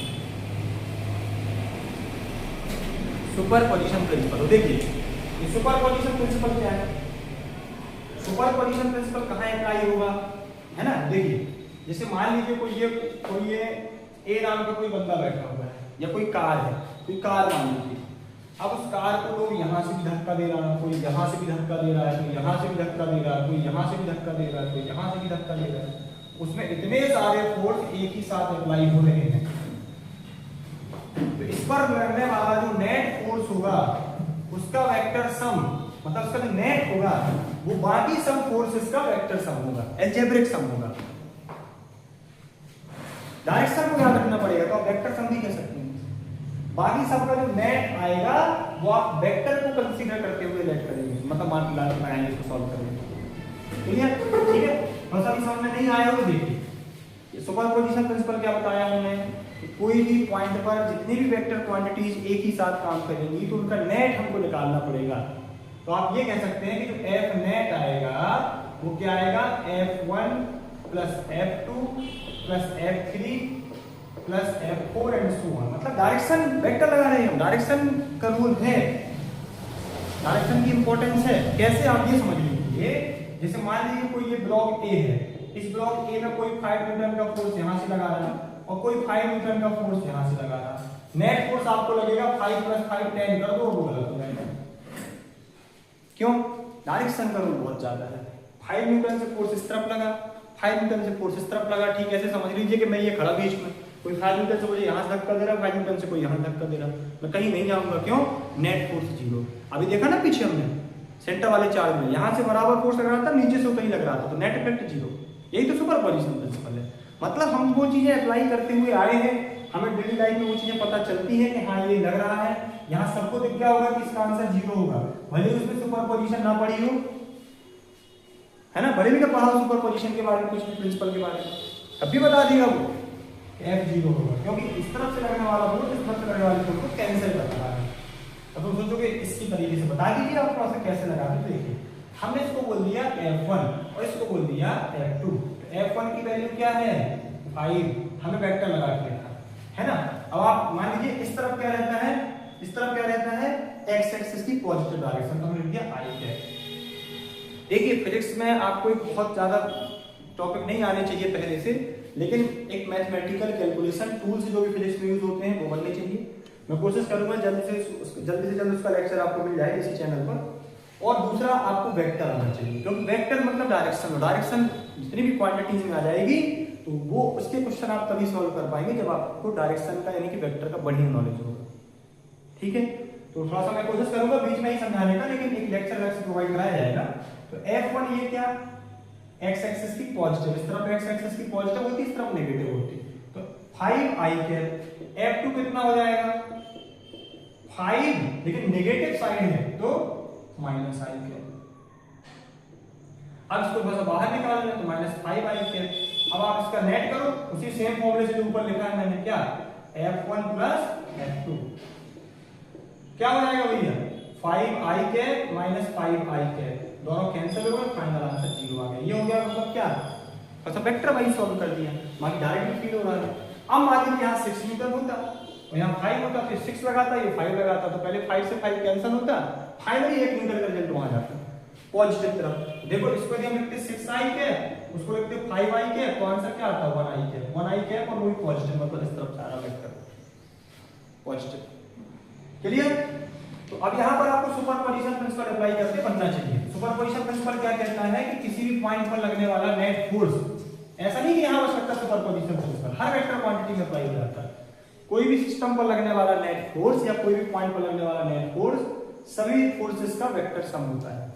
superposition principle. देखिए ये सुपरपोजिशन प्रिंसिपल क्या है, सुपरपोजिशन प्रिंसिपल कहाँ अप्लाई होगा, है ना। देखिए जैसे मान लीजिए कोई ये ए नाम का कोई बंदा बैठा हुआ है, या कोई कार है, कोई कार मान लीजिए। अब उस कार को लोग यहाँ से भी धक्का दे रहा है, कोई यहाँ से भी धक्का दे रहा है, कोई यहाँ से भी धक्का दे रहा है, कोई यहाँ से भी धक्का दे रहा है, कोई यहाँ से भी धक्का दे रहा है। उसमें इतने सारे फोर्स एक ही साथ अप्लाई हो रहे हैं, तो इस पर लगने वाला जो नेट फोर्स होगा उसका वेक्टर सम, मतलब उसका जो नेट होगा वो बाकी सब फोर्सेस का वेक्टर सम होगा, अलजेब्रिक सम होगा। डायरेक्ट सम को याद रखना पड़ेगा, तो आप वेक्टर सम भी कह सकते हैं। बाकी सबका जो नेट आएगा वो आप वेक्टर को कंसीडर करते हुए लेट करेंगे, मतलब मान लगाएंगे, इसको सॉल्व करेंगे। क्लियर? ठीक है, बस अभी समझ में नहीं आया तो देखिए ये सुपरपोजिशन प्रिंसिपल क्या बताया हमने, कोई भी पॉइंट पर जितनी भी वेक्टर क्वांटिटीज एक ही साथ काम करेंगी तो उनका नेट हमको निकालना पड़ेगा। तो आप ये कह सकते हैं कि जो एफ नेट आएगा वो क्या आएगा, F1 plus F2 plus F3 plus F4 and so on. मतलब डायरेक्शन वेक्टर लगा रहे हैं हम, डायरेक्शन का रूल है, डायरेक्शन की इंपॉर्टेंस है। कैसे आप ये समझ लीजिए, जैसे मान लीजिए कोई ये ब्लॉक ए है, इस ब्लॉक ए में कोई 5 न्यूटन का फोर्स यहां से लगा रहा है और कोई 5 न्यूटन का फोर्स यहां से लगा रहा है। नेट फोर्स आपको लगेगा 5 प्लस 5 10 कर दो, वो गलत हो जाएगा। क्यों? डायरेक्शन का रूल बहुत ज्यादा है। 5 न्यूटन से फोर्स इस तरफ लगा, 5 न्यूटन से फोर्स इस तरफ लगा। ठीक है, ऐसे समझ लीजिए कि मैं ये खड़ा बीच में, कोई 5 न्यूटन से मुझे यहाँ से धक्का दे रहा है, 5 न्यूटन से कोई यहाँ धक्का दे रहा है, मैं कहीं नहीं जाऊंगा। क्यों? Net force 0। अभी देखा ना पीछे हमने सेंटर वाले चार्ज में, यहाँ से बराबर फोर्स लग रहा था, नीचे से कहीं लग रहा था, तो नेट इफेक्ट 0। यही तो सुपरपोजिशन प्रिंसिपल है। मतलब हम वो चीजें अप्लाई करते हुए आए हैं, हमें डेली लाइफ में वो चीजें पता चलती है कि हाँ ये लग रहा है, यहाँ सबको दिख गया होगा कि इसका आंसर 0 होगा, भले उसमें सुपरपोजिशन ना पड़ी हो, है ना। भले भी पढ़ा हो सुपरपोजिशन के बारे में, कुछ भी प्रिंसिपल के बारे में, तब भी बता दिया वो F0 होगा, क्योंकि इस तरफ से लगने वाला फोर्स इस तरफ से लगने वाले फोर्स को कैंसिल कर रहा है। अब तुम सोचोगे इसकी तरीके से बता दीजिए आप थोड़ा सा कैसे लगा दो। देखिए हमने इसको बोल दिया F1 और इसको बोल दिया F2। F1 की वैल्यू क्या है 5, हमें वेक्टर लगा के रखा है ना। अब आप मान लीजिए इस तरफ क्या रहता है, इस तरफ क्या रहता है, x एक्सिस की पॉजिटिव डायरेक्शन, तो हमने लिख दिया i है। देखिए फिजिक्स में आपको एक बहुत ज्यादा टॉपिक नहीं आने चाहिए पहले से, लेकिन एक मैथमेटिकल कैलकुलेशन टूल्स जो भी फिजिक्स में यूज होते हैं वो बनने चाहिए। मैं कोशिश करूंगा जल्दी से जल्द उसका लेक्चर आपको मिल जाए इसी चैनल पर। और दूसरा आपको वेक्टर आना चाहिए, क्योंकि वेक्टर मतलब डायरेक्शन, डायरेक्शन जितनी भी क्वांटिटीज में आ जाएगी तो वो उसके क्वेश्चन आप तभी सॉल्व कर पाएंगे जब आपको डायरेक्शन का यानी कि वेक्टर का बढ़िया नॉलेज होगा। ठीक है, तो थोड़ा सा मैं कोशिश करूंगा बीच में ही समझाने का, लेकिन एक लेक्चर प्रोवाइड कराया जाएगा। तो F1 ये क्या, x एक्सिस की पॉजिटिव, इस तरफ x एक्सिस की पॉजिटिव होती है, इस तरफ नेगेटिव होती है, तो 5i कैप। F2 कितना हो जाएगा 5, लेकिन नेगेटिव साइड है तो माइनस i कैप। अब इसको थोड़ा सा बाहर निकाल लें तो -5i कैप। अब आप इसका नेट करो उसी सेम फॉर्मूले से जो ऊपर लिखा है मैंने, क्या F1 प्लस F2 क्या हो जाएगा भैया 5i cap minus 5i cap, दोनों कैंसिल हो गए, फाइनल आंसर 0 आ गया। ये हो गया मतलब क्या, बस वेक्टर वाइज सॉल्व कर दिया, बाकी डायरेक्टली फील हो रहा है। अब मान लीजिए यहाँ 6 न्यूटन होता और यहाँ 5 होता, फिर 6 लगाता, ये 5 लगाता, तो पहले 5 से 5 कैंसिल होता, फाइनली 1 न्यूटन का रिजल्ट वहां जाता पॉजिटिव तरफ। देखो इसको यदि हम लिखते 6i कैप, उसको लिखते 5i कैप, तो आंसर क्या आता 1i कैप, 1i कैप और वो भी पॉजिटिव, मतलब इस तरफ सारा वेक्टर पॉजिटिव। क्लियर? तो अब यहाँ पर आपको सुपरपोजिशन प्रिंसिपल अप्लाई करके बनना चाहिए। सुपरपोजिशन प्रिंसिपल क्या कहता है कि किसी भी पॉइंट पर लगने वाला नेट फोर्स, ऐसा नहीं कि यहाँ बस लगता सुपरपोजिशन प्रिंसिपल हर वेक्टर क्वांटिटी में अप्लाई हो जाता है। कोई भी सिस्टम पर लगने वाला नेट फोर्स या कोई भी पॉइंट पर लगने वाला नेट फोर्स, सभी फोर्सेस का वेक्टर सम होता है।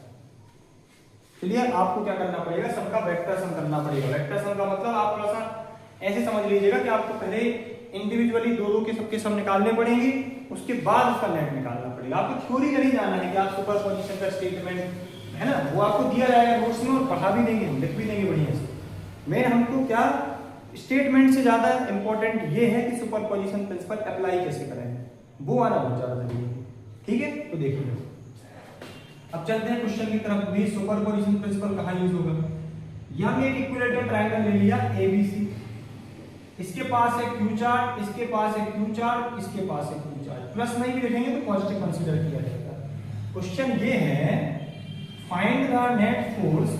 चलिए आपको क्या करना पड़ेगा, सबका वेक्टर सम करना पड़ेगा। वेक्टर सम का मतलब आप थोड़ा सा ऐसे समझ लीजिएगा कि आपको पहले इंडिविजुअली दो के सबके सम निकालने पड़ेंगे, उसके बाद उसका नेट निकालना पड़ेगा। आपको थ्योरी का नहीं जाना है कि आप सुपरपोजिशन का स्टेटमेंट है ना, वो आपको दिया जाएगा नोट्स में और पढ़ा भी देंगे, हम लिख भी देंगे बढ़िया से। मेन हमको क्या स्टेटमेंट से ज्यादा इंपॉर्टेंट ये है कि सुपरपोजिशन प्रिंसिपल अप्लाई कैसे करें, वो आना बहुत ज्यादा जरूरी है। ठीक है, तो देखिए अब चलते हैं क्वेश्चन की तरफ। भी सुपरपोजिशन प्रिंसिपल कहाँ यूज होगा। यहां एक इक्विलेटरल ट्रायंगल ले लिया ABC, इसके पास है क्यू चार्ट, इसके पास है क्यू चार्ट, इसके पास है क्यू चार्ट। प्लस नहीं भी लिखेंगे तो पॉजिटिव कंसीडर किया जाएगा। क्वेश्चन ये है find the net force,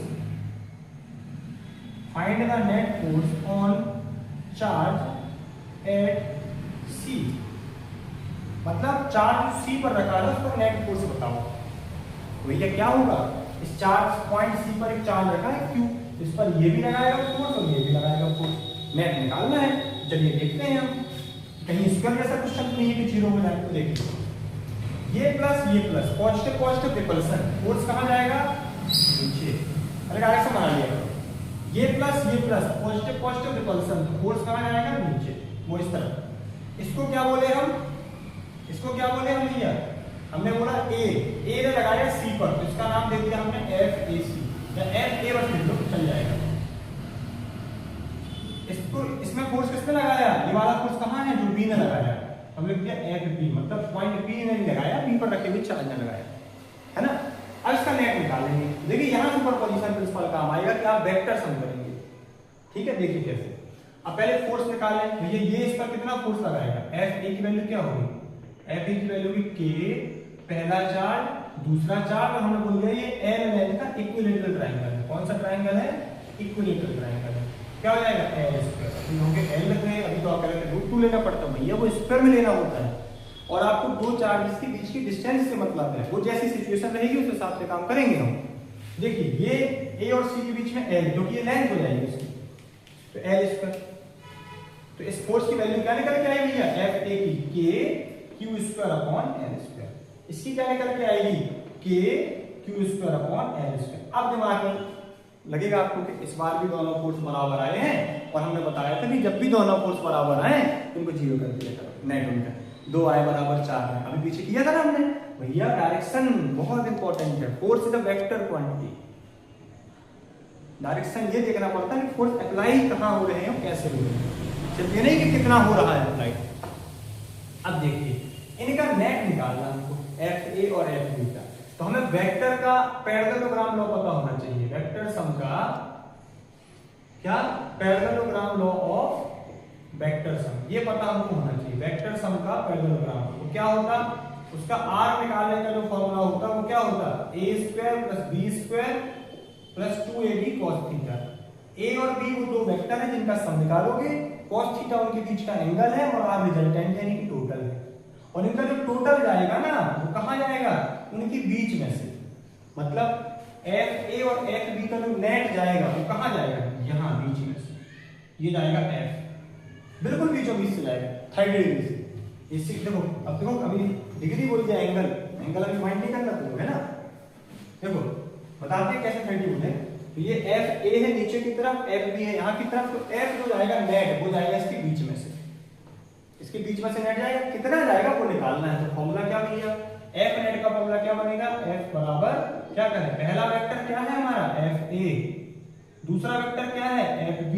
find the net force on charge at C। मतलब चार्ज C पर रखा है, उसका नेट फोर्स बताओ। भैया क्या होगा, इस चार्ज पॉइंट C पर एक चार्ज रखा है Q, इस पर ये भी लगाएगा फोर्स और ये भी लगाएगा फोर्स, नेट निकालना है। चलिए देखते हैं हम, कहीं स्क्वायर जैसा क्वेश्चन नहीं है कि जीरो में जाए। तो देखिए ये plus positive positive repulsion, force कहां जाएगा नीचे। अरे डायरेक्शन बना लिया, ये plus positive positive repulsion, force कहां जाएगा नीचे, वो इस तरफ। इसको क्या बोले हम, इसको क्या बोले हम भैया, हमने बोला ए ने लगाया C पर, तो इसका नाम दे दिया हमने FAC या FA बस लिख लो चल जाएगा। इसको इसमें फोर्स किसने लगाया, ये वाला फोर्स कहां है जो B ने लगाया, हम लिख दिया FB, मतलब पॉइंट B ने नहीं लगाया, B पर रखे हुए चार्ज ने लगाया, है ना। अब इसका नेट निकालेंगे। देखिए यहां सुपरपोजिशन प्रिंसिपल काम आएगा कि आप वेक्टर सम करेंगे। ठीक है, देखिए कैसे। अब पहले फोर्स निकालें। भैया ये इस पर कितना फोर्स लगाएगा, FA की वैल्यू क्या होगी, FA की वैल्यू होगी K, पहला चार्ज, दूसरा चार्ज, और हमने बोल दिया ये L लेंथ का इक्विलेटरल ट्रायंगल है। कौन सा ट्रायंगल है, इक्विलेटरल ट्रायंगल है। क्या हो जाएगा L स्क्वायर, अभी होंगे L लिख रहे हैं, अभी तो आप कह रहे थे √2 लेना पड़ता है, भैया वो स्क्वायर में लेना होता है। और आपको दो चार्जेस के बीच की डिस्टेंस से मतलब है, वो जैसी सिचुएशन रहेगी उस हिसाब से काम करेंगे हम। देखिए ये A और C के बीच में L, क्योंकि ये लेंथ हो जाएगी उसकी, तो L स्क्वायर। तो इस फोर्स की वैल्यू क्या निकल के आएगी भैया, FA की K Q square upon L square. इसकी क्या निकल के आएगी, K Q square upon L square. अब दिमाग में लगेगा आपको कि इस बार भी दोनों फोर्स बराबर आए हैं, और हमने बताया था कि जब भी दोनों फोर्स बराबर आए उनको जीरो कर दिया करो, नेट उनका 2 आए बराबर 4 है। अभी पीछे किया था ना हमने भैया, डायरेक्शन बहुत इंपॉर्टेंट है। Force is a vector quantity, direction ये देखना पड़ता है कि फोर्स अप्लाई कहां हो रहे हैं, कैसे हो रहे हैं, सिर्फ ये नहीं कि कितना हो रहा है अप्लाई। अब देखिए इनका नेट निकालना हमको, FA और FB का। तो हमें वेक्टर का पैरेललोग्राम लॉ पता होना चाहिए। वेक्टर सम का क्या, parallelogram law of vector sum, ये पता हमको होना चाहिए। वेक्टर सम का पैरेललोग्राम तो क्या होता, उसका R निकालने का जो फॉर्मूला होता वो क्या होता, A² + B² + 2AB cos theta. A और B वो दो वेक्टर है जिनका सम निकालोगे, cos थीटा उनके बीच का एंगल है, और R रिजल्टेंट है, यानी कि टोटल है। और इनका जो टोटल जाएगा ना वो कहां जाएगा, उनके बीच में से। मतलब FA और FB का जो नेट जाएगा वो कहां जाएगा, यहां बीच में से, ये जाएगा F, बिल्कुल बीचों बीच से जाएगा 30 डिग्री से। इससे देखो, अब देखो अभी डिग्री बोल दिया, एंगल अभी माइंड नहीं करना तुम, है ना। देखो बताते हैं कैसे 30 बोले। तो ये FA है नीचे की तरफ, FB है यहाँ की तरफ, तो F जो जाएगा नेट वो जाएगा इसके बीच में से, इसके बीच में से नेट जाएगा, कितना जाएगा वो निकालना है। तो फॉर्मूला क्या भैया, F नेट का फॉर्मूला क्या बनेगा, F बराबर क्या करें, पहला वेक्टर क्या है हमारा FA, दूसरा वेक्टर क्या है FB,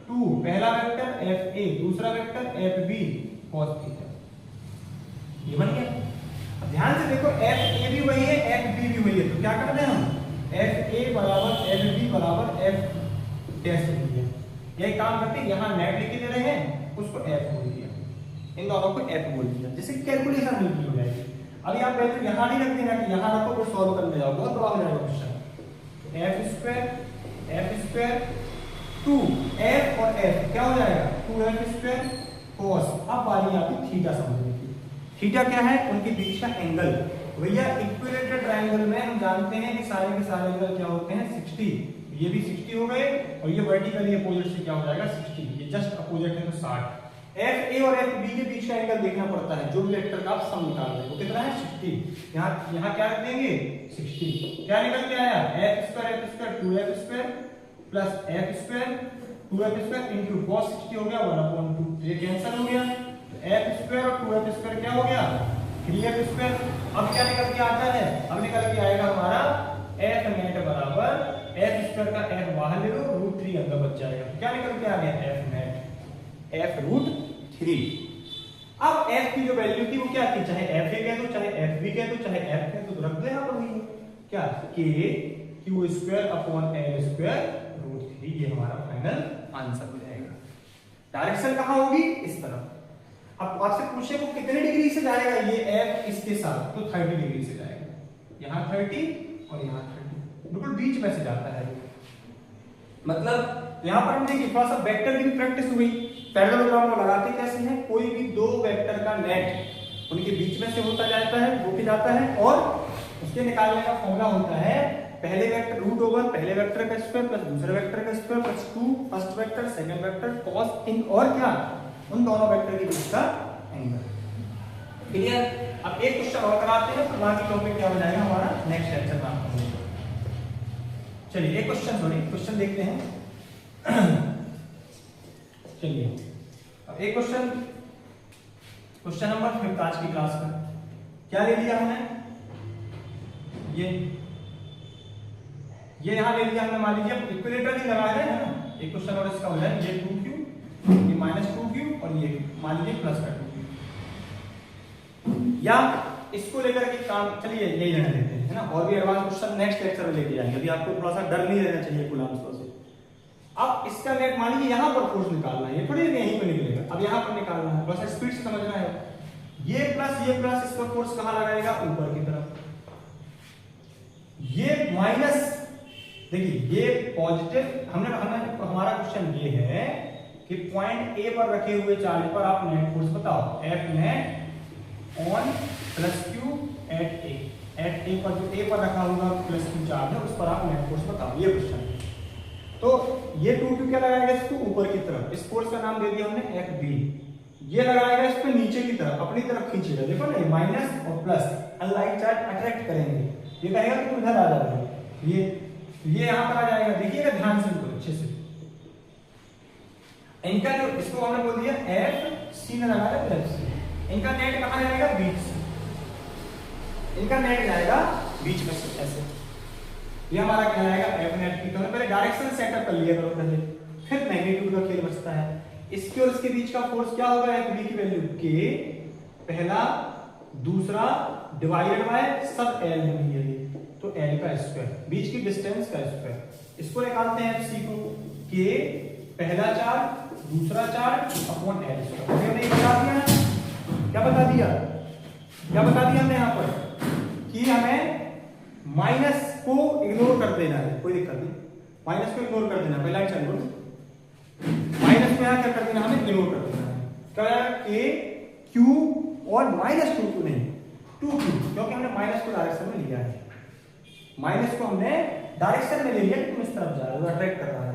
2 पहला वेक्टर FA, दूसरा वेक्टर FB cos थीटा, ये बन गया। अब ध्यान से देखो FA भी वही है, FB भी वही है, तो क्या करते हैं हम, FA बराबर FB बराबर F डैश लिख दिया। यही काम करते हैं, यहाँ नेट लिख के दे रहे हैं, उसको F बोल दिया, इन दोनों को F बोल दिया, जिससे कैलकुलेशन हल्की हो जाएगी। अभी आप वैल्यू यहाँ नहीं रख देना कि यहाँ रखो फिर सॉल्व करने जाओ, बहुत बड़ा हो जाएगा क्वेश्चन। F² 2 F और F क्या हो जाएगा, 2F² cos। अब बारी आती थीटा समझने की। थीटा क्या है? उनके बीच का एंगल। भैया इक्विलेटरल ट्रायंगल में हम जानते हैं कि सारे के सारे एंगल क्या होते हैं? 60। ये भी 60 हो गए और ये वर्टिकली अपोजिट से क्या हो जाएगा? 60। ये जस्ट अपोजिट है तो 60। एफ ए और एफ बी के बीच का एंगल देखना पड़ता है, जो भी वेक्टर का आप सम निकाल रहे हो वो कितना है? 60। यहाँ क्या रख देंगे? 60। क्या निकल के आया? F square 2f square plus F square 2f square into cos 60 हो गया 1/2। ये कैंसिल हो गया, एफ स्क्वायर और 2f स्क्वायर क्या हो गया? 3f square. अब क्या निकल के आता है? अब निकल के आएगा हमारा एफ नेट बराबर एफ स्क्वायर का एफ बाहर ले लो, √3 अंदर बच जाएगा। तो क्या निकल के आ गया? F net F √3। अब एफ की जो वैल्यू थी वो क्या थी? चाहे एफ ए कह दो, चाहे एफ बी कह दो, चाहे एफ कह दो, तो रख दो यहाँ पर वही क्या? के Q square upon L square √3। ये हमारा फाइनल आंसर हो जाएगा। डायरेक्शन कहाँ होगी? इस तरफ। अब आपसे पूछे वो कितने डिग्री से जाएगा ये एफ इसके साथ, तो 30 डिग्री से जाएगा। यहाँ 30 और यहाँ 30, बिल्कुल बीच में से जाता है। मतलब यहाँ पर हम देखिए थोड़ा सा वेक्टर की भी प्रैक्टिस हुई। पैरेललोग्राम को लगाते कैसे हैं? कोई भी दो वेक्टर का नेट उनके बीच में से होता जाता है, होके जाता है, और उसके निकालने का फॉर्मूला होता है पहले वेक्टर √ओवर पहले वेक्टर का स्क्वायर प्लस दूसरे वेक्टर का square plus 2 first vector second vector cos इन और क्या उन दोनों वेक्टर के बीच का एंगल। क्लियर? अब एक क्वेश्चन और कराते हैं, बाकी टॉपिक क्या हो जाएगा हमारा नेक्स्ट लेक्चर में। चलिए एक क्वेश्चन देखते हैं। चलिए अब एक क्वेश्चन नंबर 5 आज की क्लास का क्या ले लिया हमने? ये यहाँ ले लिया हमने, मान लीजिए इक्विलेटरल ही लगा रहे हैं ना। एक क्वेश्चन और इसका हो जाए, ये 2q ये -2q और ये मान लीजिए प्लस का 2q, या इसको लेकर के काम। चलिए यही रहने देते हैं, है ना। और भी एडवांस क्वेश्चन नेक्स्ट लेक्चर में लेके जाएंगे, अभी आपको थोड़ा सा डर नहीं रहना चाहिए कूलम्ब लॉ से। अब इसका नेट मान लीजिए यहाँ पर फोर्स निकालना है, ये थोड़ी यहीं पर निकलेगा, अब यहाँ पर निकालना है, थोड़ा सा स्पीड से समझना है। ये प्लस इस पर फोर्स कहाँ लगाएगा? ऊपर की तरफ। ये माइनस, देखिए ये पॉजिटिव, हमारा क्वेश्चन ये है कि पॉइंट ए पर रखे हुए चार्ज पर आप नेट फोर्स बताओ। F net on plus Q at A पर, जो ए पर रखा हुआ प्लस क्यू चार्ज है उस पर आप नेट फोर्स बताओ, ये क्वेश्चन है। तो ये 2q क्या लगाएगा? इसको ऊपर की तरफ, इस फोर्स का नाम दे दिया हमने एफ बी। ये लगाएगा इस पे नीचे की तरफ, अपनी तरफ खींचेगा, देखो ना, माइनस और प्लस अनलाइक चार्ज अट्रैक्ट करेंगे। ये कहेगा कि इधर आ जाओ, ये यहां पर आ जाएगा। देखिएगा ध्यान से इनको अच्छे से। इनका जो इसको हमने बोल दिया एफ सी ने लगाया प्लस सी। इनका नेट कहां जाएगा? बीच से। इनका नेट जाएगा बीच में से ऐसे। ये हमारा क्या आएगा? एफ नेट की। तो पहले डायरेक्शन सेटअप कर लिया करो पहले, फिर मैग्नीट्यूड का खेल बचता है। इसके और इसके बीच का फोर्स क्या होगा? एफ बी की वैल्यू के पहला दूसरा डिवाइडेड बाय सब एल में ये, तो एल का स्क्वायर, बीच की डिस्टेंस का स्क्वायर। इसको निकालते हैं एफ सी को, के पहला चार्ज दूसरा चार्ज अपॉन एल स्क्वायर। हमने बता दिया है, क्या बता दिया हमने यहाँ पर कि हमें माइनस को इग्नोर कर देना है, कोई दिक्कत नहीं, माइनस को इग्नोर कर देना। पहला चल बोलो, माइनस को यहाँ क्या कर देना? हमें इग्नोर कर देना है। क्या के क्यू और -2q नहीं 2q, क्योंकि हमने माइनस को डायरेक्शन में लिया है। माइनस को हमने डायरेक्शन में ले लिया, तुम इस तरफ जा रहे हो, अट्रैक्ट कर रहा है।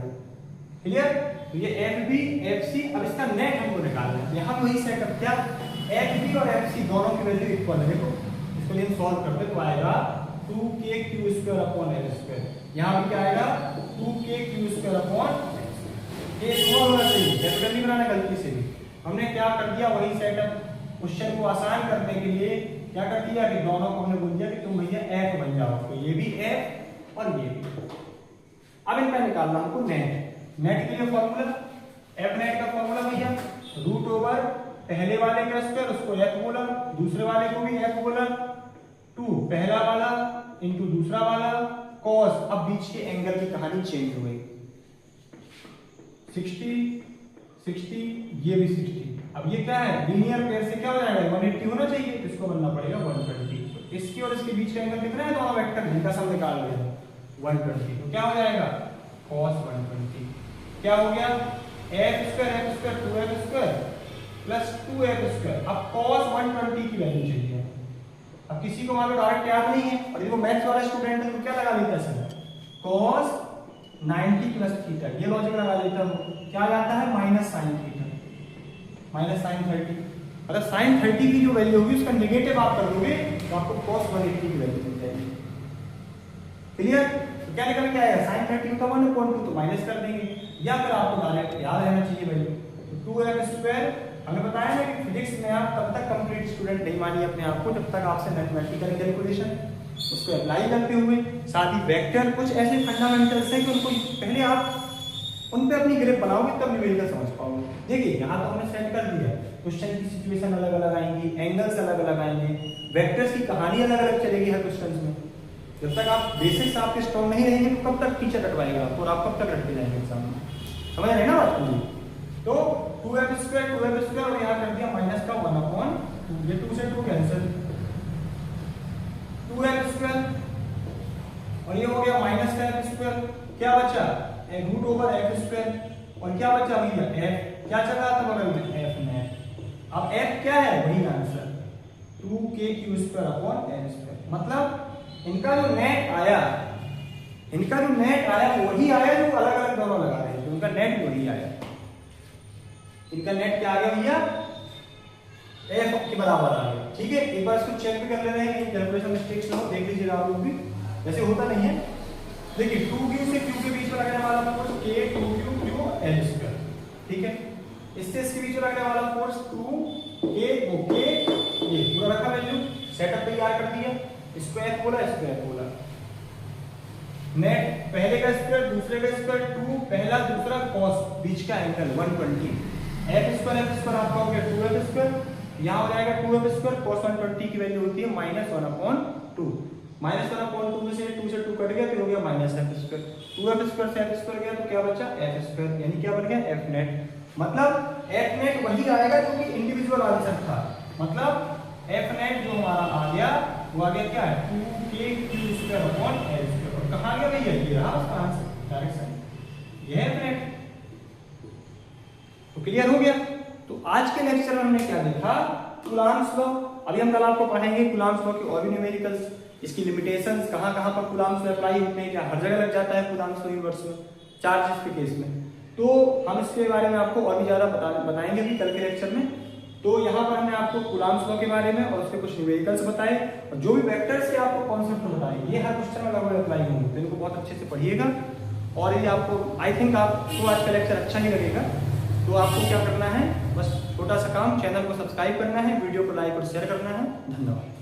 क्लियर? तो ये एफ बी एफ सी, अब इसका नेट हमको निकालना है। यहाँ वही सेटअप, क्या एफ बी और एफ सी दोनों की वैल्यू इक्वल है। देखो इसको लिए सॉल्व करते तो आएगा 2kq² अपॉन एल स्क्वायर। यहाँ भी क्या आएगा? 2kq² अपॉन, ये स्मॉल होना चाहिए, कैपिटल नहीं बनाना गलती से भी। हमने क्या कर दिया? वही सेटअप। क्वेश्चन को आसान करने के लिए क्या कर दिया कि दोनों को हमने बोल दिया कि तुम भैया एफ बन जाओ, तो ये भी एफ और ये भी। अब इनका निकालना हमको नेट के लिए फॉर्मूला, एफ नेट का फॉर्मूला भैया √ओवर पहले वाले का स्क्वायर, उसको एफ बोला, दूसरे वाले को भी एफ बोला, 2 पहला वाला इंटू दूसरा वाला cos। अब बीच के एंगल की कहानी चेंज हो गई, 60 ये भी 60। अब ये क्या है? लीनियर पेयर से क्या हो जाएगा? 180 होना चाहिए, इसको बनना पड़ेगा 120। इसकी और इसके बीच का एंगल कितना है? दोनों वेक्टर जिनका सम निकाल रहे हैं 120, तो क्या हो जाएगा? cos 120। क्या हो गया? f² 2f² plus 2f²। अब cos 120 की वैल्यू चाहिए। अब किसी को मान लो डायरेक्ट याद नहीं है और ये मैथ्स वाला स्टूडेंट है तो क्या लगा लेता है cos 90 प्लस थीटा, ये लॉजिक लगा लेता हूं। क्या आता है minus sine theta, minus sine 30। अगर साइन 30 की जो वैल्यू होगी उसका नेगेटिव आप कर दोगे तो आपको cos 180 की वैल्यू मिल जाएगी। क्लियर? तो क्या निकल के आएगा साइन 30 का 1/2 तो माइनस कर देंगे, या फिर आपको डायरेक्ट याद रहना चाहिए वैल्यू। तो 2f²। हमने बताया ना कि फिजिक्स में आप तब तक कंप्लीट स्टूडेंट नहीं मानिए अपने आप को जब तक आपसे मैथमेटिकल कैलकुलेशन उसको अप्लाई करते हुए साथ ही वेक्टर कुछ ऐसे फंडामेंटल्स हैं कि उनको पहले आप उन पे अपनी ग्रिप बनाओगे तब न्यूमेरिकल समझ पाओगे। देखिए यहाँ तो हमने सेट कर दिया, क्वेश्चन की सिचुएशन अलग अलग आएंगी, एंगल्स अलग अलग आएंगे, वेक्टर्स की कहानी अलग अलग चलेगी हर क्वेश्चन में। जब तक आप बेसिक्स आपके स्ट्रॉन्ग नहीं रहेंगे तो कब तक टीचर रटवाएगा आपको और आप कब तक रटते जाएंगे एग्जाम में। समझ रहे ना बात मुझे? तो 2f² और यहाँ कर दिया माइनस का 1/2, ये 2 से 2 कैंसिल, 2f² और ये हो गया माइनस का f²। क्या बचा √f²। और क्या बचा भैया f, क्या चल रहा था बगल में f नेट। अब f क्या है वही आंसर 2kq²/n²। मतलब इनका जो नेट आया वही आया जो अलग अलग दोनों लगा रहे हैं, तो उनका नेट वही आया। इनका नेट क्या आ गया भैया f के बराबर आ गया। ठीक है, एक बार इसको चेक भी कर लेना है कि कैलकुलेशन मिस्टेक्स ना हो, देख लीजिएगा आप लोग भी, वैसे होता नहीं है। देखिए 2q से q के बीच में लगने वाला फोर्स k2q/n²। ठीक है, इससे इसके बीच में लगने वाला फोर्स 2k, ये पूरा रखा वैल्यू, सेटअप तैयार कर दिया, इसको f बोला, इसको f बोला। नेट पहले का स्क्वायर दूसरे का स्क्वायर 2, पहला दूसरा cos, बीच का एंगल 120, f² आपका हो गया 2f²। यहाँ हो जाएगा 2f², cos 120 की वैल्यू होती है -1/2। -1/2 में से 2 से 2 कट गया, फिर हो गया -f²। 2f² से f² गया तो क्या बचा f², यानी क्या बन गया f नेट। मतलब f नेट वही आएगा जो कि इंडिविजुअल आंसर था। मतलब f नेट जो हमारा आ गया वो आ गया क्या है 2kq²/n²। और कहाँ गया भैया ये रहा उसका आंसर, डायरेक्शन ये है f नेट। तो क्लियर हो गया? तो आज के लेक्चर में हमने क्या देखा, कूलॉम्स लॉ। अभी हम कल आपको पढ़ेंगे कूलॉम्स लॉ के और भी न्यूमेरिकल्स, इसकी लिमिटेशंस, कहां-कहां पर कूलॉम्स लॉ अप्लाई होते हैं, क्या हर जगह लग जाता है कूलॉम्स लॉ यूनिवर्स में, चार्जेस के केस में। तो हम इसके बारे में आपको और भी ज्यादा बताएंगे भी कल के लेक्चर में। तो यहाँ पर हमने आपको कूलॉम्स लॉ के बारे में और उसके कुछ न्यूमेरिकल्स बताए और जो भी वेक्टर्स के आपको कॉन्सेप्ट बताए ये हर क्वेश्चन में लगभग अप्लाई होंगे, तो इनको बहुत अच्छे से पढ़िएगा। और ये आपको आई थिंक आपको आज का लेक्चर अच्छा ही लगेगा। तो आपको क्या करना है, बस छोटा सा काम, चैनल को सब्सक्राइब करना है, वीडियो को लाइक और शेयर करना है। धन्यवाद।